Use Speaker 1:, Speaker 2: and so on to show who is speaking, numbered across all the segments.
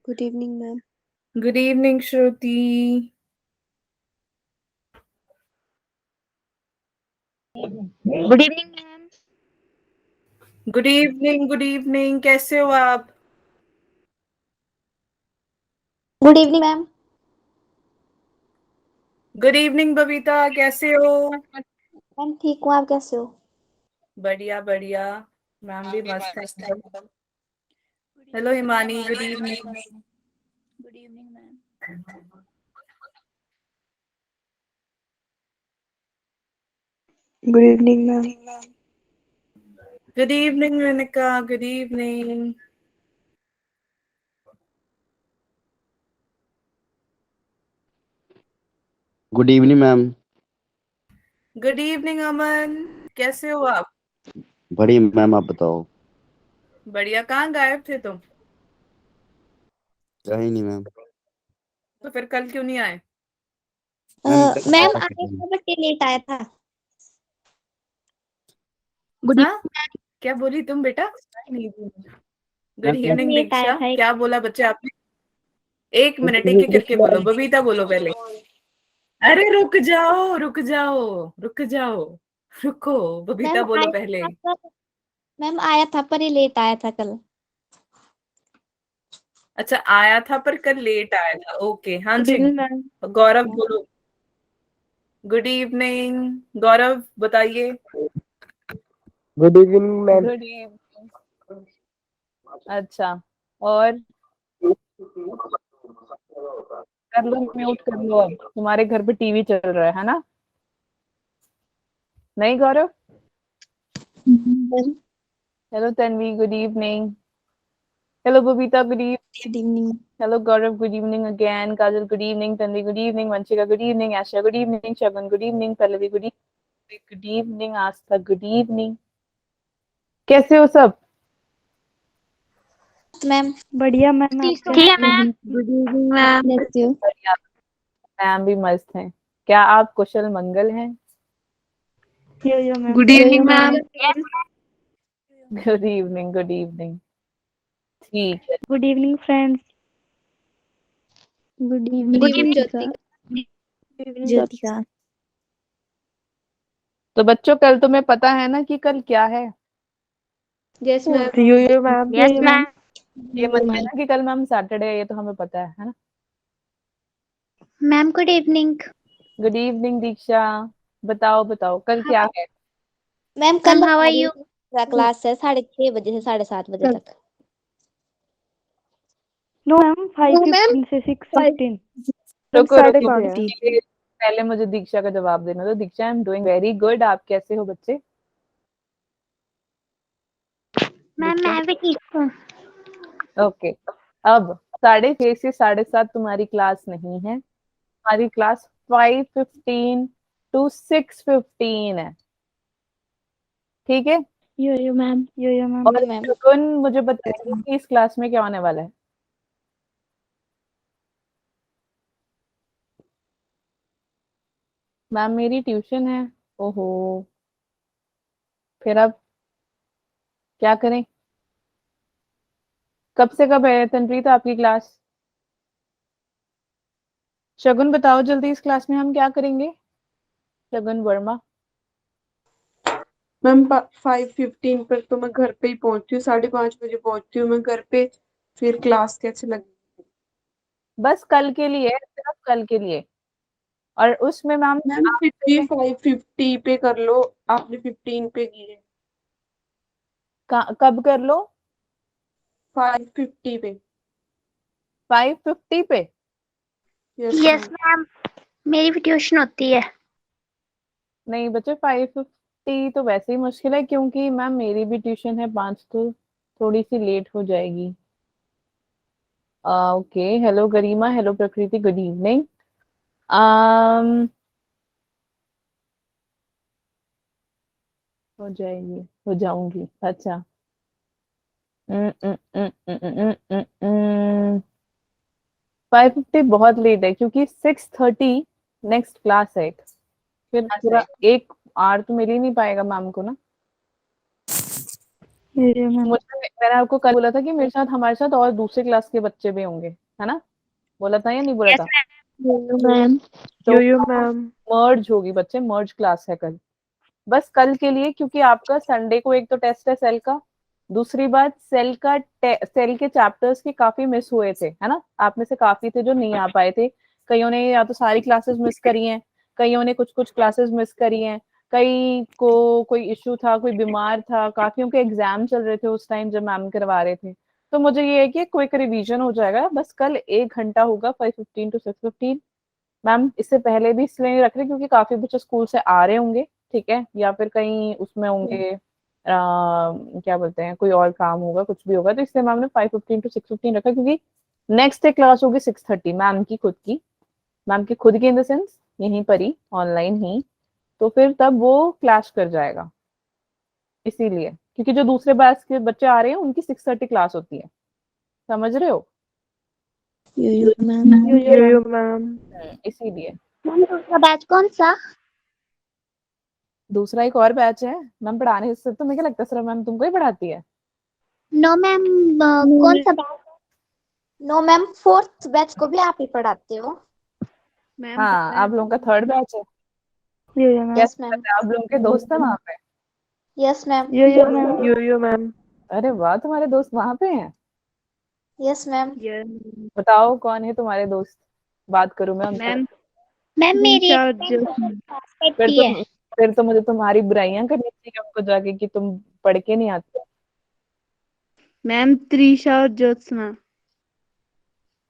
Speaker 1: Good evening, ma'am.
Speaker 2: Good evening, Shruti.
Speaker 3: Good evening ma'am.
Speaker 2: Good evening, good evening. कैसे हो आप?
Speaker 3: Good evening ma'am.
Speaker 2: Good evening, Babita. कैसे हो?
Speaker 3: Ma'am ठीक हूँ, आप कैसे हो?
Speaker 2: बढ़िया बढ़िया. मैम भी मस्त है. Hello, Himani. Good evening.
Speaker 3: Good evening ma'am.
Speaker 1: Good evening, ma'am.
Speaker 2: Good evening, Renika. Good evening.
Speaker 4: Good evening ma'am.
Speaker 2: Good evening, अमन. कैसे हो आप?
Speaker 4: बढ़िया मैम, आप बताओ।
Speaker 2: बढ़िया. कहाँ गायब थे तुम?
Speaker 4: कहीं नहीं मैम।
Speaker 2: तो फिर कल क्यों नहीं आए?
Speaker 3: मैम आया था बट ये लेट आया था। गुड
Speaker 2: हाँ? क्या बोली तुम बेटा? नहीं. गुड इवनिंग
Speaker 3: लेट आया
Speaker 2: दीक्षा.
Speaker 3: था।
Speaker 2: क्या बोला बच्चे आपने? एक मिनट, एक एक करके बोलो. बबीता बोलो पहले. अरे रुक जाओ, रुक जाओ, रुक जाओ. रुको. बबीता बोलो पहले.
Speaker 3: मैम आया था पर ये लेट आया था कल।
Speaker 2: अच्छा, आया था पर कल लेट आया था. ओके. हाँ
Speaker 1: Good
Speaker 2: जी.
Speaker 1: evening, ma'am.
Speaker 2: गौरव बोलो. Good evening. गौरव बताइए.
Speaker 5: Good evening ma'am.
Speaker 2: Good evening. अच्छा. और कर लो, म्यूट कर लो. अब तुम्हारे घर पे टीवी चल रहा है ना? नहीं Gaurav? Hello Tanvi. Good evening. Hello Babita. Good evening.
Speaker 1: Good evening.
Speaker 2: Hello Gaurav, good evening again. Kajal, good evening. Tanvi, good evening. Vanshika, good evening. Asha, good evening. Shagun, good evening. Pallavi, good evening. Good evening. Aastha, good evening. कैसे हो सब?
Speaker 3: Ma'am
Speaker 1: बढ़िया ma'am, आप
Speaker 3: ठीक है ma'am.
Speaker 1: Good evening ma'am.
Speaker 2: बढ़िया. Ma'am भी मस्त हैं. क्या आप कुशल मंगल हैं?
Speaker 1: Yo ma'am.
Speaker 5: Good evening ma'am.
Speaker 2: Good evening. Good evening. ठीक है.
Speaker 1: Good evening friends.
Speaker 3: Good evening Jyotika.
Speaker 2: तो बच्चों कल तुम्हें पता है ना कि कल क्या है?
Speaker 3: Yes ma'am.
Speaker 1: Yo ma'am.
Speaker 3: Yes ma'am.
Speaker 2: ये मत कहना कि कल मैम सैटरडे है. ये तो हमें पता है ना?
Speaker 3: Ma'am good evening.
Speaker 2: Good evening Diksha. बताओ बताओ कल क्या है?
Speaker 3: मैम कल हाउ आर यू? क्लास है 6:30 बजे से 7:30 बजे तक।
Speaker 1: नो मैम, 5:15 से 6:15.
Speaker 2: रुको रुको.
Speaker 1: 5:30.
Speaker 2: पहले मुझे दीक्षा का जवाब देना दो. Diksha, I'm doing very good. आप कैसे हो बच्चे?
Speaker 3: मैम मैं भी ठीक हूँ।
Speaker 2: ओके. अब 6:30 से 7:30 तुम्हारी क्लास नहीं है. हमारी क्लास 5:15 to 6:15 है. ठीक है.
Speaker 1: Yo ma'am.
Speaker 2: और शगुन मुझे बताइए कि इस क्लास में क्या होने वाला है? मैम मेरी ट्यूशन है. ओहो. फिर अब क्या करें? कब से कब है तनप्रीत आपकी क्लास? शगुन बताओ जल्दी, इस क्लास में हम क्या करेंगे? शगुन वर्मा.
Speaker 5: मैम 5:15 पर तो मैं घर पे ही पहुंचती हूँ. 5:30 बजे पहुंचती हूँ मैं घर पे. फिर क्लास कैसे लगी?
Speaker 2: बस कल के लिए, सिर्फ कल के लिए. और उसमें मैम
Speaker 5: मैम 5:50 पे कर लो. आपने 15 पे की है.
Speaker 2: कब कर लो?
Speaker 5: 5:50 पे.
Speaker 2: 5:50 पे.
Speaker 3: Yes ma'am. मेरी भी ट्यूशन होती है।
Speaker 2: नहीं बच्चे, 5:50 तो वैसे ही मुश्किल है क्योंकि मैम मेरी भी ट्यूशन है 5, तो थोड़ी सी लेट हो जाएगी. ओके. हेलो गरिमा. हेलो प्रकृति. Good evening. हो जाएगी, हो जाऊंगी. अच्छा. 5:50 बहुत लेट है क्योंकि 6:30 नेक्स्ट क्लास है. फिर पूरा 1 आवर तो मिल ही नहीं पाएगा मैम को ना. मैंने आपको कल बोला था कि मेरे साथ हमारे साथ और दूसरे क्लास के बच्चे भी होंगे, है ना? बोला था या नहीं बोला था?
Speaker 3: मैम
Speaker 2: तो
Speaker 1: यो मैम।
Speaker 2: मर्ज होगी बच्चे, मर्ज क्लास है कल, बस कल के लिए, क्योंकि आपका संडे को एक तो टेस्ट है सेल का, दूसरी बात सेल के चैप्टर्स के काफी मिस हुए थे, है ना? आप में से काफी थे जो नहीं आ पाए थे, कईयों ने या तो सारी क्लासेस मिस करी हैं, कईयों ने कुछ कुछ क्लासेस मिस करी हैं, कई को कोई इश्यू था, कोई बीमार था, काफियों के एग्जाम चल रहे थे उस टाइम जब मैम करवा रहे थे। तो मुझे ये है कि क्विक रिवीजन हो जाएगा, बस कल 1 घंटा होगा 5:15 to 6:15। मैम इससे पहले भी इसलिए नहीं रख रहे क्योंकि काफी बच्चे स्कूल से आ रहे होंगे, ठीक है, या फिर कहीं उसमें होंगे, क्या बोलते हैं, कोई और काम होगा, कुछ भी होगा, तो इसलिए मैम ने 5:15 to 6:15 रखा, क्योंकि नेक्स्ट डे क्लास होगी 6:30 मैम की खुद की, मैम की खुद की इन द सेंस यहीं पर ही ऑनलाइन ही, तो फिर तब वो क्लैश कर जाएगा, इसीलिए, क्योंकि जो दूसरे बैच के बच्चे आ रहे हैं उनकी 6:30 क्लास होती है, समझ रहे हो?
Speaker 3: यो मैम।
Speaker 1: Yo ma'am.
Speaker 2: इसीलिए
Speaker 3: मैम दूसरा बैच कौन सा?
Speaker 2: दूसरा एक और बैच है मैम पढ़ाने से, तो मुझे क्या लगता है सिर्फ मैम तुमको ही पढ़ाती है?
Speaker 3: नो मैम, कौन सा बैच? नो मैम, फोर्थ बैच को भी आप ही पढ़ाते हो?
Speaker 2: हाँ, आप लोगों का 3rd बैच है,
Speaker 1: यो मैम।
Speaker 3: यस
Speaker 2: कैसे
Speaker 3: मैम।
Speaker 2: पता है? आप लोगों के दोस्त है वहाँ पे?
Speaker 3: Yes ma'am.
Speaker 1: Yo ma'am. Yo ma'am.
Speaker 2: अरे वाह, तुम्हारे दोस्त वहाँ पे हैं?
Speaker 3: Yes ma'am.
Speaker 2: बताओ कौन है तुम्हारे दोस्त, बात करूँ मैं उनसे?
Speaker 3: मैम मेरी एक
Speaker 1: इंचार्ज।
Speaker 3: फ्रेंड पास
Speaker 2: फिर
Speaker 3: करती
Speaker 2: तो
Speaker 3: है।
Speaker 2: फिर तो मुझे तुम्हारी बुराइयां करनी चाहिए उनको जाके कि तुम पढ़ के नहीं आते।
Speaker 1: मैम त्रिशा और ज्योत्सना।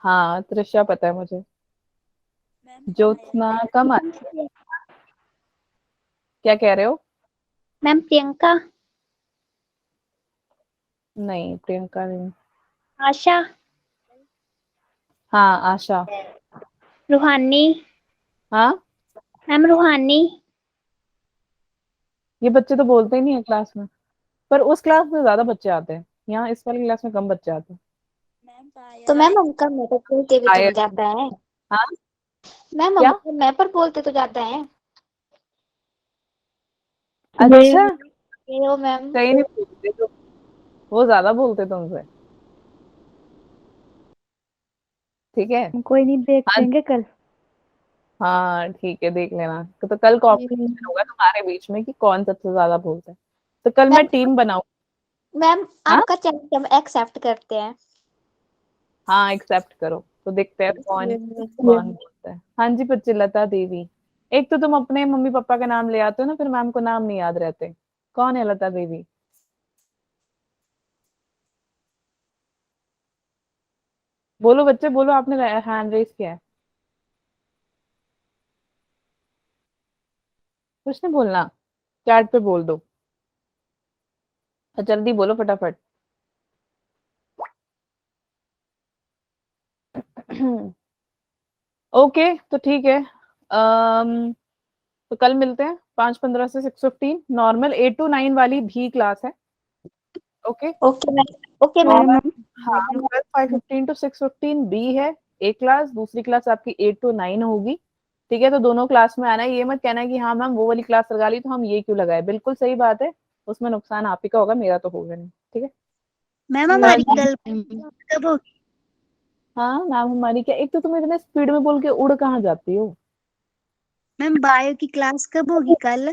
Speaker 2: हाँ त्रिशा पता है मुझे, ज्योत्सना कम आती है। क्या कह रहे हो?
Speaker 3: मैम प्रियंका।
Speaker 2: नहीं प्रियंका नहीं।
Speaker 3: आशा।
Speaker 2: हाँ आशा।
Speaker 3: रूहानी।
Speaker 2: हाँ
Speaker 3: मैम रूहानी।
Speaker 2: ये बच्चे तो बोलते ही नहीं है क्लास में, पर उस क्लास में ज्यादा बच्चे आते हैं, यहाँ इस वाली क्लास में कम बच्चे आते हैं।
Speaker 3: तो मैम उनका मैं पर बोलते भी तो
Speaker 2: आयर।
Speaker 3: ज्यादा है।
Speaker 2: हाँ
Speaker 3: मैम
Speaker 2: क्या?
Speaker 3: उनका मैं पर बोलते तो ज्यादा है।
Speaker 2: अच्छा,
Speaker 3: यो मैम।
Speaker 2: कहीं नहीं बोलते तो, वो ज्यादा बोलते तुमसे, ठीक है।
Speaker 1: कोई नहीं, देख
Speaker 2: हाँ
Speaker 1: लेंगे कल।
Speaker 2: हाँ ठीक है, देख लेना, तो कल कॉम्पिटिशन होगा तुम्हारे बीच में कि कौन सबसे ज्यादा बोलता है, तो कल मैं
Speaker 3: मैम
Speaker 2: टीम बनाऊँ।
Speaker 3: मैम
Speaker 2: हाँ
Speaker 3: आपका चैलेंज हम एक्सेप्ट करते हैं।
Speaker 2: हाँ एक्सेप्ट करो, तो देखते हैं कौन कौन बोलता है। हाँ जी बच्चे, लता देवी, एक तो तुम अपने मम्मी पापा का नाम ले आते हो ना, फिर मैम को नाम नहीं याद रहते। कौन है लता देवी? बोलो बच्चे बोलो, आपने हैंड रेस किया है, कुछ नहीं बोलना, चैट पे बोल दो, तो जल्दी बोलो फटाफट। ओके तो ठीक है, तो कल मिलते हैं 5:15 से 6:15, नॉर्मल 8 to 9 वाली भी क्लास है, ओके।
Speaker 3: Okay ma'am. ओके
Speaker 2: और
Speaker 3: मैम।
Speaker 2: हाँ कल 5:15 to 6:15 बी है एक क्लास, दूसरी क्लास आपकी 8 to 9 होगी, ठीक है। तो दोनों क्लास में आना है, ये मत कहना कि हाँ मैम वो वाली क्लास लगा ली तो हम ये क्यों लगाए, बिल्कुल सही बात है, उसमें नुकसान आप ही का होगा, मेरा तो होगा नहीं, ठीक है।
Speaker 3: मैम
Speaker 2: हमारी
Speaker 3: कल कब होगी?
Speaker 2: हाँ मैम हमारी क्या, एक तो तुम इतने स्पीड में बोल के उड़ कहाँ जाती हो।
Speaker 3: मैम बायो की क्लास कब होगी कल?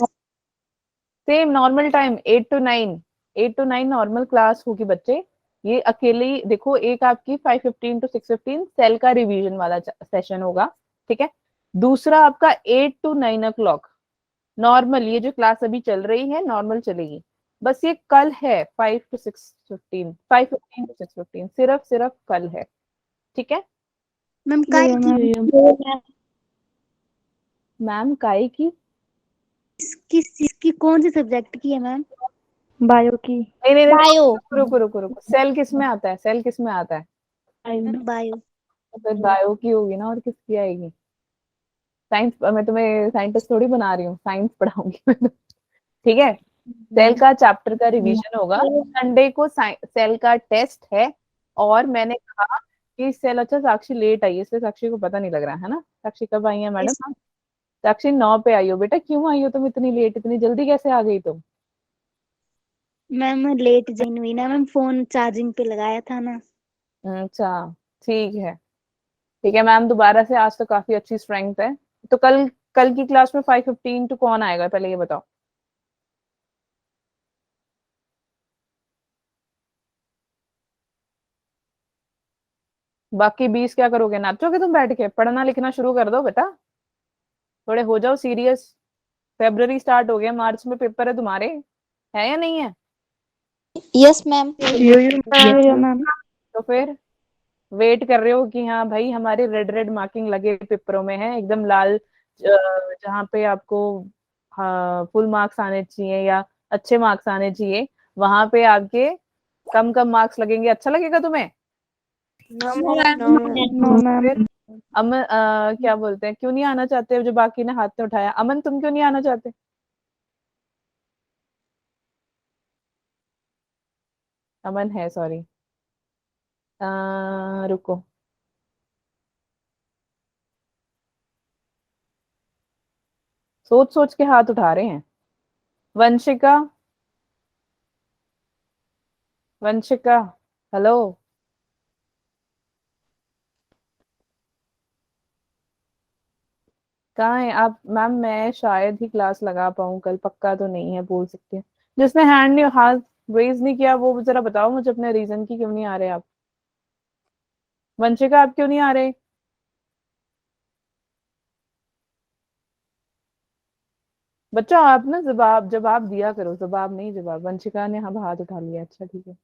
Speaker 2: Same normal time 8 to 9, 8 to 9 normal class होगी बच्चे। ये अकेले ही देखो, एक आपकी 5:15 to 6:15 सेल का रिवीजन वाला सेशन होगा, ठीक है। दूसरा आपका 8 to 9 o'clock नॉर्मल, ये जो क्लास अभी चल रही है नॉर्मल चलेगी, बस ये कल है 5:15 सिर्फ कल है, ठीक है।
Speaker 3: Ma'am
Speaker 1: yo ma'am.
Speaker 2: मैम काय की?
Speaker 3: किस चीज की, कौन से सब्जेक्ट की है मैम?
Speaker 1: बायो की।
Speaker 2: नहीं
Speaker 3: बायो।
Speaker 2: रुको, सेल किस में आता है, सेल किस में आता है?
Speaker 3: बायो।
Speaker 2: तो फिर बायो की होगी ना, और किसकी आएगी? साइंस, मैं तुम्हें साइंटिस्ट थोड़ी बना रही हूँ, साइंस पढ़ाऊंगी मैं तो, ठीक है। सेल का चैप्टर का रिवीजन होगा संडे को, सेल का टेस्ट है, और मैंने कहा कि सेल, अच्छा साक्षी लेट आई है इसलिए साक्षी को पता नहीं लग रहा है ना, साक्षी कब आई है मैडम? साक्षी 9 पे आई हो बेटा, क्यों आई हो तुम इतनी लेट, इतनी जल्दी कैसे आ गई तुम?
Speaker 3: मैम लेट ज्वाइन हुई ना मैम, फोन चार्जिंग पे लगाया था ना।
Speaker 2: अच्छा, ठीक है। ठीक है मैम, दोबारा से आज तो काफी अच्छी स्ट्रेंथ है। तो कल कल की क्लास में 5:15 टू कौन आएगा, पहले ये बताओ। बाकी 20 क्या करोगे, नाचोगे तुम बैठ के? पढ़ना लिखना शुरू कर दो बेटा, थोड़े हो जाओ सीरियस। फेब्रुअरी स्टार्ट हो गया, मार्च में पेपर है तुम्हारे, है या नहीं है?
Speaker 3: Yes ma'am.
Speaker 1: Yo ma'am.
Speaker 2: तो फिर वेट कर रहे हो कि हाँ भाई हमारे रेड रेड मार्किंग लगे पेपरों में है, एकदम लाल, जहाँ पे आपको हाँ फुल मार्क्स आने चाहिए या अच्छे मार्क्स आने चाहिए, वहां पे आपके कम कम मार्क्स लगेंगे, अच्छा लगेगा तुम्हें?
Speaker 1: No ma'am.
Speaker 2: फिर अमन, क्या बोलते हैं, क्यों नहीं आना चाहते? जो बाकी ने हाथ नहीं उठाया, अमन तुम क्यों नहीं आना चाहते? अमन है, सॉरी, रुको। सोच सोच के हाथ उठा रहे हैं। वंशिका, वंशिका, हेलो। कहाँ है आप मैम? मैं शायद ही क्लास लगा पाऊँ कल, पक्का तो नहीं है, बोल सकते हैं। जिसने हैंड नहीं, हाथ रेज नहीं किया, वो जरा बताओ मुझे अपने रीजन की, क्यों नहीं आ रहे आप? वंशिका, आप क्यों नहीं आ रहे? बच्चों आप ना जवाब जवाब दिया करो, जवाब नहीं जवाब। वंशिका ने हम हाथ उठा लिया, अच्छा ठीक है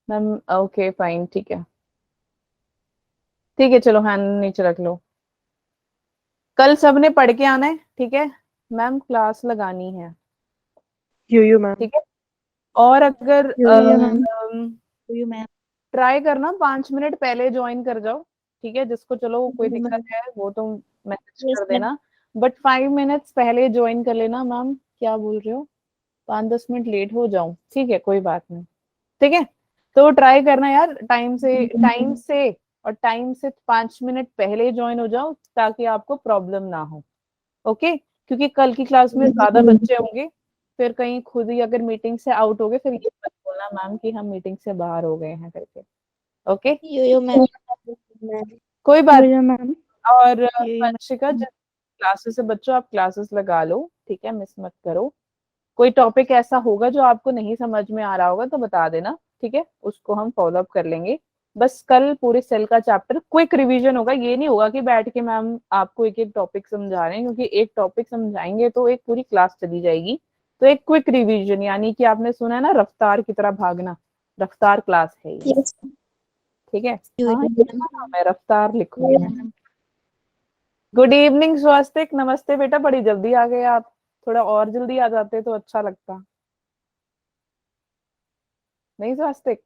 Speaker 2: मैम, ओके फाइन, ठीक है। ठीक है चलो, हैंड नीचे रख लो। कल सबने पढ़ के आना है, ठीक है? मैम क्लास लगानी है,
Speaker 1: यो मैम।
Speaker 2: ठीक है? और अगर
Speaker 1: यो मैम।
Speaker 3: You ma'am.
Speaker 2: ट्राई करना 5 मिनट पहले ज्वाइन कर जाओ, ठीक है? जिसको चलो कोई दिक्कत है वो तो मैसेज
Speaker 3: यस
Speaker 2: कर
Speaker 3: मैम।
Speaker 2: देना, बट 5 मिनट्स पहले ज्वाइन कर लेना। मैम क्या बोल रहे हो? 5-10 मिनट लेट हो जाऊं, ठीक है कोई बात नहीं, ठीक है? तो ट्राई करना यार, टाइम से और टाइम से 5 मिनट पहले ज्वाइन हो जाओ, ताकि आपको प्रॉब्लम ना हो, ओके? क्योंकि कल की क्लास में ज्यादा बच्चे होंगे, फिर कहीं खुद ही अगर मीटिंग से आउट हो गए, फिर ये मत बोलना मैम कि हम मीटिंग से बाहर हो गए हैं करके, ओके?
Speaker 3: यो मैम।
Speaker 2: कोई बात
Speaker 1: यो
Speaker 2: नहीं।
Speaker 1: मैम।
Speaker 2: और
Speaker 3: यो
Speaker 2: वंशिका,
Speaker 3: मैम।
Speaker 2: जिस क्लासेस से बच्चों आप क्लासेस लगा लो, ठीक है, मिस मत करो। कोई टॉपिक ऐसा होगा जो आपको नहीं समझ में आ रहा होगा तो बता देना, ठीक है? उसको हम फॉलो अप कर लेंगे। बस कल पूरे सेल का चैप्टर क्विक रिवीजन होगा, ये नहीं होगा कि बैठ के मैम आपको एक एक टॉपिक समझा रहे हैं, क्योंकि एक टॉपिक समझाएंगे तो एक पूरी क्लास चली जाएगी। तो एक क्विक रिवीजन, यानी कि आपने सुना है ना, रफ्तार की तरह भागना, रफ्तार क्लास है ये,
Speaker 3: यस
Speaker 2: ठीक है?
Speaker 3: यो
Speaker 2: हाँ ये
Speaker 3: मैम।
Speaker 2: ना, मैं रफ्तार
Speaker 3: यो
Speaker 2: लिखूंगी।
Speaker 3: मैम।
Speaker 2: गुड इवनिंग स्वास्तिक, नमस्ते बेटा, बड़ी जल्दी आ गए आप, थोड़ा और जल्दी आ जाते तो अच्छा लगता। नहीं स्वास्तिक?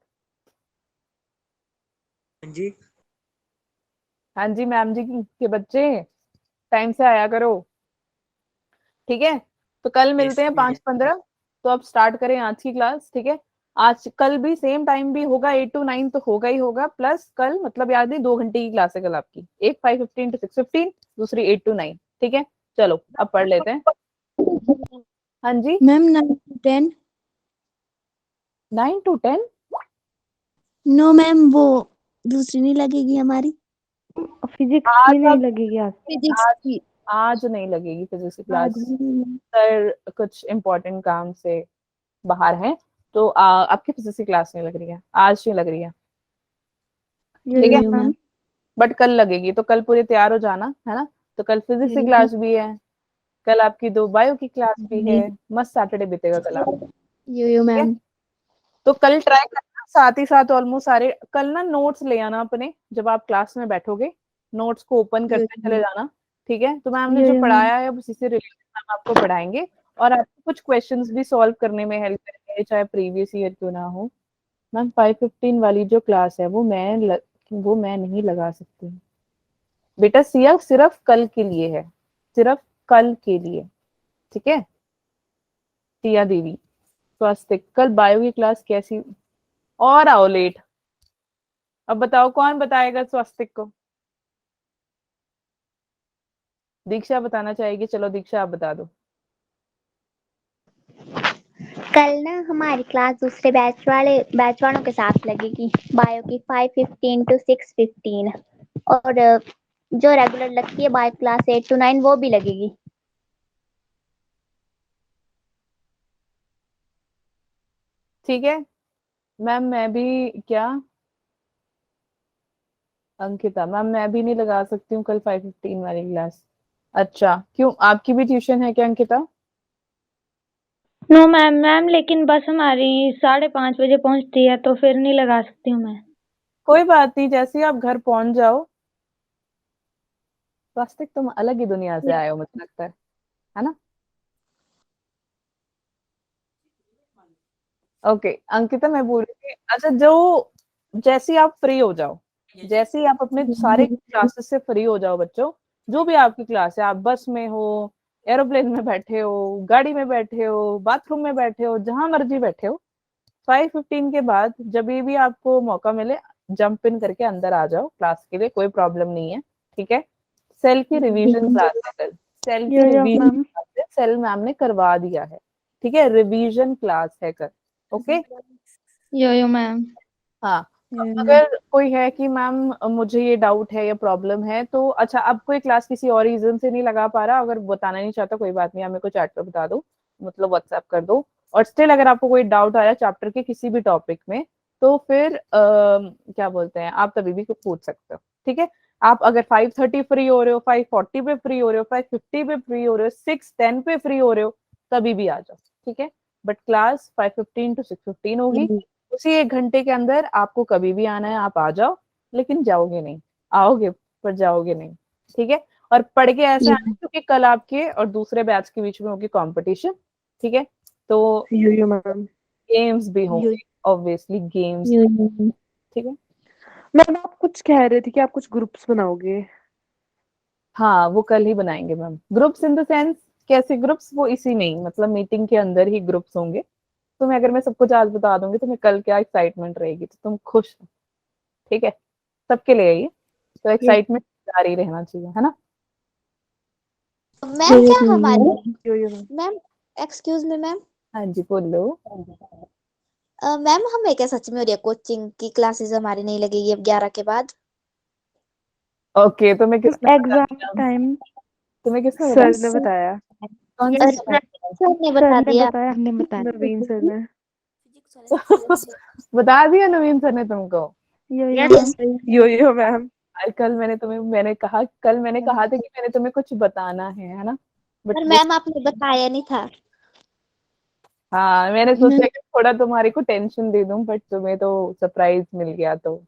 Speaker 6: जी।
Speaker 2: हाँ जी मैम जी के बच्चे, टाइम से आया करो, ठीक है? तो कल मिलते
Speaker 6: यस
Speaker 2: हैं
Speaker 6: मैम।
Speaker 2: 5:15। तो अब स्टार्ट करें आज की क्लास, ठीक है? आज कल भी सेम टाइम भी होगा, 8 to 9 तो होगा ही होगा, प्लस कल मतलब याद नहीं, 2 घंटे की क्लास है कल आपकी, एक 5:15 to 6:15, दूसरी 8 to 9, ठीक है? चलो अब पढ़ लेते हैं। हाँ जी,
Speaker 3: ma'am 9 to 10।
Speaker 2: 9 to 10?
Speaker 3: No ma'am, वो दूसरी नहीं लगेगी हमारी,
Speaker 1: फिजिक्स की
Speaker 2: आज
Speaker 1: नहीं
Speaker 2: अब
Speaker 1: लगेगी आज।
Speaker 3: फिजिक्स
Speaker 2: आज
Speaker 3: की।
Speaker 2: आज नहीं लगेगी फिजिक्स की
Speaker 3: आज
Speaker 2: क्लास,
Speaker 3: नहीं मैम।
Speaker 2: सर कुछ इम्पोर्टेंट काम से बाहर है, तो आपकी फिजिक्स की क्लास नहीं लग रही है, आज नहीं लग रही है, ठीक है?
Speaker 1: Yo ma'am.
Speaker 2: बट कल लगेगी, तो कल पूरे तैयार हो जाना, है ना? तो कल फिजिक्स की क्लास भी है, कल आपकी 2 बायो की क्लास भी है, मस्त सैटरडे बीतेगा कल आपका,
Speaker 3: यो
Speaker 2: ठीक है?
Speaker 3: मैम।
Speaker 2: तो कल ट्राई करना, साथ ही साथ ऑलमोस्ट सारे कल ना नोट्स ले आना अपने, जब आप क्लास में बैठोगे नोट्स को ओपन
Speaker 3: यो
Speaker 2: करते चले जाना, ठीक है? तो मैम ने जो
Speaker 1: यो मैम।
Speaker 2: पढ़ाया है अब उसी से रिलेटेड मैम आपको पढ़ाएंगे, और आपको कुछ क्वेश्चंस भी सॉल्व करने में हेल्प करेंगे, चाहे प्रीवियस ईयर क्यों ना हो। मैम 5:15 वाली जो क्लास है वो मैं नहीं लगा सकती बेटा, सिया सिर्फ कल के लिए है, सिर्फ कल के लिए, ठीक है? सिया देवी, स्वास्थ्य, कल बायो की क्लास कैसी? और आओ लेट, अब बताओ कौन बताएगा स्वास्थ्य को? दीक्षा बताना चाहेगी, चलो दीक्षा आप बता दो।
Speaker 3: कल ना हमारी क्लास दूसरे बैच वालों के साथ लगेगी, बायो की 5:15 to 6:15, और जो रेगुलर लगती है बायो क्लास 8 to 9 वो भी लगेगी।
Speaker 2: ठीक है मैम, मैं भी क्या अंकिता मैम, मैं भी नहीं लगा सकती हूँ कल 5:15 वाली क्लास। अच्छा क्यों, आपकी भी ट्यूशन है क्या अंकिता?
Speaker 1: No ma'am. मैम लेकिन बस हमारी 5:30 बजे पहुंचती है, तो फिर नहीं लगा सकती हूँ मैं।
Speaker 2: कोई बात नहीं, जैसे ही आप घर पहुंच जाओ। वास्तविक तुम अलग ही दुनिया से आए हो मुझे लगता है ना? ओके अंकिता, मैं बोल रही थी, अच्छा जो जैसे ही आप फ्री हो जाओ, जैसे ही आप अपने सारे क्लासेस से फ्री हो जाओ बच्चों, जो भी आपकी क्लास है, आप बस में हो, एरोप्लेन में बैठे हो, गाड़ी में बैठे हो, बाथरूम में बैठे हो, जहां मर्जी बैठे हो, 5:15 के बाद जब भी आपको मौका मिले, जंप इन करके अंदर आ जाओ क्लास के लिए, कोई प्रॉब्लम नहीं है। ठीक है, सेल की रिवीजन क्लास है कल, सेल की
Speaker 1: यो
Speaker 2: रिवीजन
Speaker 1: मैम।
Speaker 2: क्लास है, सेल मैम ने करवा दिया है। ठीक है, रिवीजन क्लास है कल। ओके
Speaker 1: यो मैम।
Speaker 2: हाँ, अगर कोई है कि मैम मुझे ये डाउट है या प्रॉब्लम है, तो अच्छा अब कोई क्लास किसी और रीजन से नहीं लगा पा रहा, अगर बताना नहीं चाहता कोई बात नहीं, आप मेरे को चैट पर बता दो, मतलब व्हाट्सएप कर दो। और स्टिल अगर आपको कोई डाउट आ रहा है चैप्टर के किसी भी टॉपिक में, तो फिर क्या बोलते हैं, आप तभी भी पूछ सकते हो। ठीक है, आप अगर 5:30 फ्री हो रहे हो, 5:40 पे फ्री हो रहे हो, 5:50 पे फ्री हो रहे हो, 6:10 पे फ्री हो रहे हो, तभी भी आ जाओ। ठीक है, बट क्लास 5:15 to 6:15 होगी। उसी 1 घंटे के अंदर आपको कभी भी आना है, आप आ जाओ, लेकिन जाओगे नहीं, आओगे पर जाओगे नहीं। ठीक है, और पढ़ के ऐसे आना क्योंकि कल आपके और दूसरे बैच के बीच में होगी कंपटीशन। ठीक है, तो
Speaker 5: यो मैम।
Speaker 2: गेम्स भी होंगे, ऑब्वियसली गेम्स। ठीक है,
Speaker 5: मैम आप कुछ कह रहे थे कि आप कुछ ग्रुप्स बनाओगे।
Speaker 2: हाँ वो कल ही बनाएंगे ma'am, groups in the sense कैसे ग्रुप्स, वो इसी में ही मतलब मीटिंग के अंदर ही ग्रुप्स होंगे। तुम्हें अगर मैं सब कुछ आज बता दूंगी, तुम्हें कल क्या एक्साइटमेंट रहेगी, तो तुम खुश हो। ठीक है, सबके लिए ये तो एक्साइटमेंट जारी रहना चाहिए, है ना?
Speaker 3: मैम क्या हमारी
Speaker 5: yo ma'am.
Speaker 3: Ma'am, excuse me ma'am,
Speaker 2: हाँ जी बोलो।
Speaker 3: मैम हमें क्या सच में हो रही है कोचिंग की क्लासेस हमारी नहीं लगेगी अब 11 के बाद?
Speaker 2: ओके, तुम्हें किसने
Speaker 1: एग्जाम
Speaker 2: बताया?
Speaker 1: टाइम
Speaker 2: तुम्हें किसने
Speaker 5: सर
Speaker 2: बताया?
Speaker 5: ने बताया।
Speaker 2: कौन
Speaker 3: सर
Speaker 2: सा
Speaker 3: ने बता दिया।
Speaker 5: नवीन सर ने।
Speaker 2: बता दिया नवीन सर ने तुमको?
Speaker 3: यस
Speaker 5: यो मैम।
Speaker 2: कल मैंने कहा था कि मैंने तुम्हें कुछ बताना है ना? बट
Speaker 3: पर
Speaker 2: वो,
Speaker 3: मैम आपने बताया नहीं था।
Speaker 2: हाँ मैंने सोचा कि थोड़ा तुम्हारे को टेंशन दे दूं, बट तुम्हें तो सरप्राइज मिल गया तो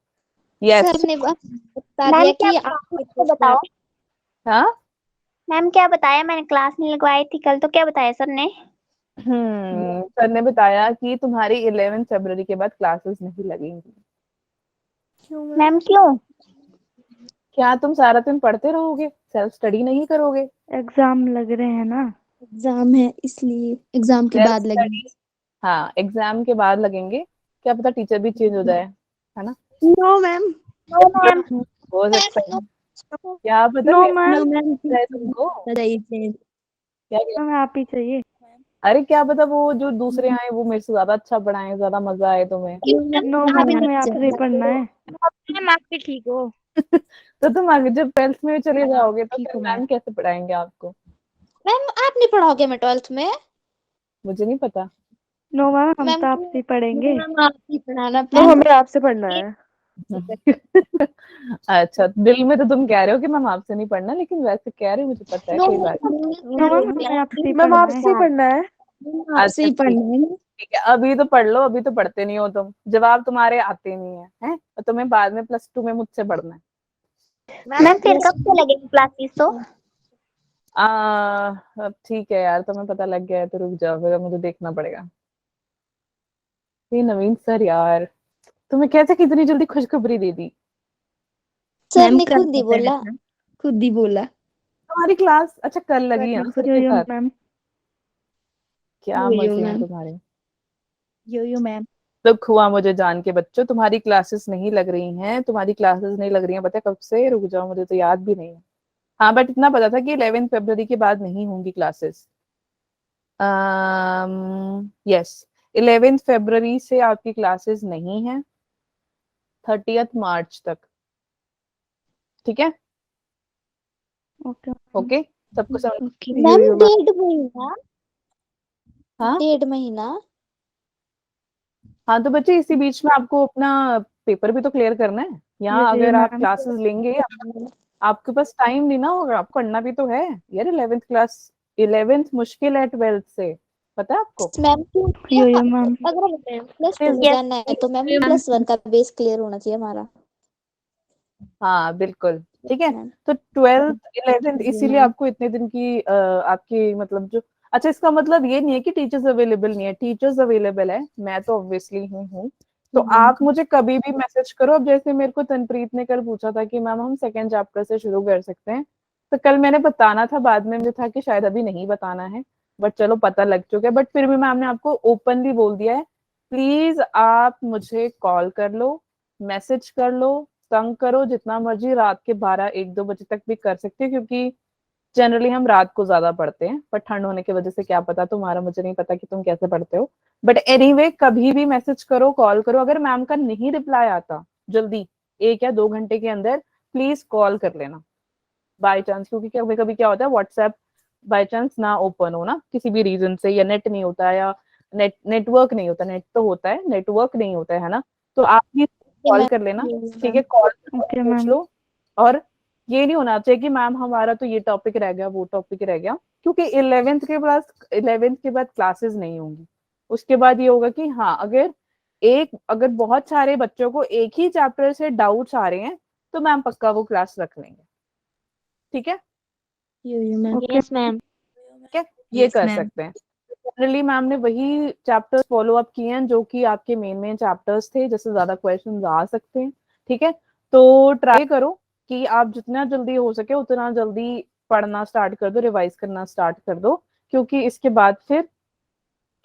Speaker 2: यस।
Speaker 3: सर ने बता दिया कि आप बताओ।
Speaker 2: हाँ
Speaker 3: मैम क्या बताया? मैंने क्लास नहीं लगवाई थी कल, तो क्या बताया सर ने?
Speaker 2: सर ने बताया कि तुम्हारी 11 फरवरी के बाद क्लासेस नहीं लगेंगी।
Speaker 3: मैम क्यों?
Speaker 2: क्या तुम सारा दिन पढ़ते रहोगे, सेल्फ स्टडी नहीं करोगे?
Speaker 1: एग्जाम लग रहे हैं ना।
Speaker 6: एग्जाम है इसलिए एग्जाम के
Speaker 2: सेल्फ
Speaker 6: बाद लगेंगे।
Speaker 2: स्टडी, हाँ एग्जाम के बाद लगेंगे, क्या पता टीचर भी चेंज हो जाए, है ना?
Speaker 6: No ma'am.
Speaker 3: No ma'am.
Speaker 2: हो सकता है, क्या पता
Speaker 1: no
Speaker 2: paper
Speaker 1: ma'am.
Speaker 6: No ma'am.
Speaker 2: है तुमको। क्या
Speaker 1: हमें आप ही चाहिए।
Speaker 2: अरे क्या पता वो जो दूसरे आए वो मेरे से ज्यादा अच्छा पढ़ाए, ज्यादा मजा आए तुम्हें।
Speaker 1: नो मैम, हमें आपसे ही पढ़ना है।
Speaker 3: मैम आप भी ठीक हो?
Speaker 2: तो तुम आगे जब 12th में चले जाओगे तो फिर मैम कैसे पढ़ाएंगे आपको?
Speaker 3: मैम आप नहीं पढ़ाओगे मैं 12th में?
Speaker 2: मुझे नहीं पता।
Speaker 1: नो मैम, हम
Speaker 3: मैम
Speaker 1: तो आपसे ही पढ़ेंगे।
Speaker 3: मैम आप ही पढ़ाना
Speaker 5: तो हमें आपसे पढ़ना है।
Speaker 2: अच्छा, दिल में तो तुम कह रहे हो कि मैम आपसे नहीं पढ़ना, लेकिन वैसे कह रहे हो, मुझे पता है, कोई बात नहीं।
Speaker 1: नो मैम, हमें आपसे ही
Speaker 5: मैम
Speaker 1: पढ़ना
Speaker 5: आपसे
Speaker 1: है।
Speaker 5: ही पढ़ना है।
Speaker 6: आपसे ही
Speaker 2: अच्छा
Speaker 6: पढ़ना है।
Speaker 2: ठीक है, अभी तो पढ़ लो, अभी तो पढ़ते नहीं हो तुम, जवाब तुम्हारे आते नहीं है, हैं? और तुम्हें बाद में +2 में मुझसे पढ़ना है।
Speaker 3: मैम फिर कब से लगेगी क्लासेस तो?
Speaker 2: अब ठीक है यार, तुम्हें पता लग गया है तो रुक जाओ, फिर मुझे देखना पड़ेगा। ये नवीन सर यार, तुम्हें कैसे कितनी जल्दी खुशखबरी दे दी?
Speaker 3: सर
Speaker 6: मैम
Speaker 3: ने
Speaker 6: कल
Speaker 3: खुद ही
Speaker 6: पता
Speaker 3: बोला।
Speaker 6: है, खुद ही बोला।
Speaker 2: तुम्हारी क्लास अच्छा कल लगी है ना सर के
Speaker 1: यो
Speaker 2: साथ?
Speaker 1: मैम।
Speaker 2: क्या
Speaker 6: यो
Speaker 2: मजे हैं
Speaker 6: मैम।
Speaker 2: तुम्हारे।
Speaker 6: यो मैम।
Speaker 2: दुख हुआ मुझे जान के बच्चों, तुम्हारी क्लासेस नहीं लग रही हैं, तुम्हारी क्लासेस नहीं लग रही हैं, पता है कब से? रुक जाओ, मुझे तो याद भी नहीं है। हाँ बट इतना पता था कि 11 फरवरी के बाद नहीं होंगी क्लासेस। यस, 11 फरवरी से आपकी क्लासेस नहीं है, 30 मार्च तक। ठीक है,
Speaker 6: ओके
Speaker 2: ओके, सबको समझ?
Speaker 6: ओके
Speaker 5: यो
Speaker 3: मैम
Speaker 5: यो मैम
Speaker 3: 1.5 महीना,
Speaker 2: हाँ
Speaker 3: 1.5 महीना।
Speaker 2: हाँ, तो बच्चे इसी बीच में आपको अपना पेपर भी तो क्लियर करना है। यहाँ
Speaker 1: यो यो
Speaker 2: अगर आप
Speaker 1: मैम।
Speaker 2: क्लासेस लेंगे, आपके पास टाइम नहीं ना होगा, आपको पढ़ना भी तो है यार। 11th क्लास, 11th मुश्किल है 12th से, पता है आपको?
Speaker 3: मैम क्योंकि
Speaker 1: यो यो मैम।
Speaker 3: अगर प्लस 2 में
Speaker 1: Yes,
Speaker 3: जाना है तो मैम
Speaker 1: मैम।
Speaker 3: प्लस 1 का बेस क्लियर होना चाहिए हमारा।
Speaker 2: हाँ बिल्कुल, ठीक है।
Speaker 3: मैम
Speaker 2: तो 12th 11th
Speaker 3: जी
Speaker 2: इसीलिए
Speaker 3: मैम।
Speaker 2: आपको इतने दिन की आपकी मतलब जो, अच्छा इसका मतलब ये नहीं है कि टीचर्स अवेलेबल नहीं है, टीचर्स अवेलेबल है, मैं तो ऑब्वियसली हूँ। तो आप मुझे कभी भी मैसेज करो। अब जैसे मेरे को तनप्रीत ने कल पूछा था कि मैम हम सेकंड चैप्टर से शुरू कर सकते हैं, तो कल मैंने बताना था, बाद में मुझे था कि शायद अभी नहीं बताना है, बट चलो पता लग चुका है। बट फिर भी मैम ने आपको ओपनली बोल दिया है, प्लीज आप मुझे कॉल कर लो, मैसेज कर लो, तंग करो जितना मर्जी, रात के 12-1-2 बजे तक भी कर सकते हो, क्योंकि जनरली हम रात को ज्यादा पढ़ते हैं, पर ठंड होने की वजह से क्या पता तुम्हारा, मुझे नहीं पता कि तुम कैसे पढ़ते हो। बट एनीवे कभी भी मैसेज करो, कॉल करो। अगर मैम का नहीं रिप्लाई आता जल्दी 1 या 2 घंटे के अंदर, प्लीज कॉल कर लेना बाय चांस, क्योंकि कभी कभी क्या होता है व्हाट्सएप बाय चांस ना ओपन हो ना किसी भी रीजन से, या नेट नहीं होता है, या नेटवर्क नहीं होता, नेट तो होता है, नेटवर्क नहीं होता है ना, तो आप भी कॉल कर लेना। ठीक है, कॉल
Speaker 1: ओके
Speaker 2: पूछ
Speaker 1: मैम।
Speaker 2: लो। और ये नहीं होना चाहिए कि मैम हमारा तो ये टॉपिक रह गया, वो टॉपिक रह गया, क्योंकि 11th के बाद क्लासेस नहीं होंगी। उसके बाद ये होगा कि हाँ, अगर बहुत सारे बच्चों को एक ही चैप्टर से डाउट्स आ रहे हैं, तो मैम पक्का वो क्लास रख लेंगे। ठीक है,
Speaker 6: yo ma'am.
Speaker 1: Okay
Speaker 3: yes ma'am.
Speaker 2: ठीक है, ये
Speaker 6: यस
Speaker 2: कर
Speaker 6: मैम।
Speaker 2: सकते हैं। जनरली मैम ने वही चैप्टर्स फॉलो अप किए हैं जो कि आपके मेन चैप्टर्स थे, जैसे ज्यादा क्वेश्चंस आ सकते हैं। ठीक है, तो ट्राई करो कि आप जितना जल्दी हो सके उतना जल्दी पढ़ना स्टार्ट कर दो, रिवाइज करना स्टार्ट कर दो, क्योंकि इसके बाद फिर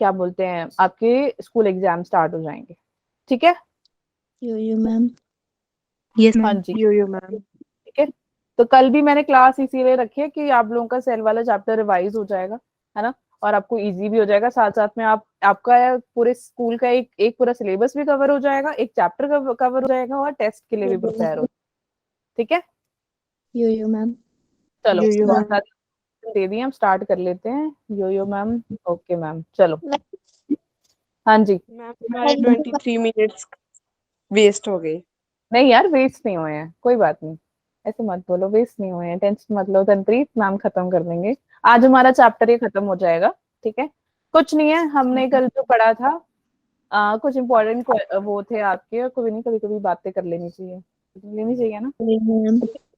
Speaker 2: क्या बोलते हैं, आपके स्कूल एग्जाम स्टार्ट हो जाएंगे। ठीक है,
Speaker 6: यो मैम। यस
Speaker 2: हाँ
Speaker 6: मैम।
Speaker 2: जी,
Speaker 5: यो मैम।
Speaker 2: ठीक है। तो कल भी मैंने क्लास इसीलिए रखी है कि आप लोगों का सेल वाला चैप्टर रिवाइज हो जाएगा, है ना, और आपको इजी भी हो जाएगा। साथ साथ में आपका पूरे स्कूल का एक पूरा सिलेबस भी कवर हो जाएगा, एक चैप्टर कवर हो जाएगा, और टेस्ट के लिए भी प्रिपेयर हो। ठीक है,
Speaker 6: यो मैम।
Speaker 2: चलो
Speaker 5: यो
Speaker 2: बहुत
Speaker 5: मैम।
Speaker 2: सारी दे दी, हम स्टार्ट कर लेते हैं। यो मैम, ओके मैम, चलो। हाँ जी,
Speaker 5: मैम हमारे 23 मिनट्स वेस्ट हो गए।
Speaker 2: नहीं यार वेस्ट नहीं हुए हैं, कोई बात नहीं, ऐसे मत बोलो, वेस्ट नहीं हुए हैं, टेंशन मत लो तनप्रीत, मैम खत्म कर देंगे। आज हमारा चैप्टर ये खत्म हो जाएगा। ठीक है, कुछ नहीं है, हमने कल जो पढ़ा था कुछ इंपॉर्टेंट वो थे आपके, कोई नहीं, कभी कभी बातें कर लेनी चाहिए ना।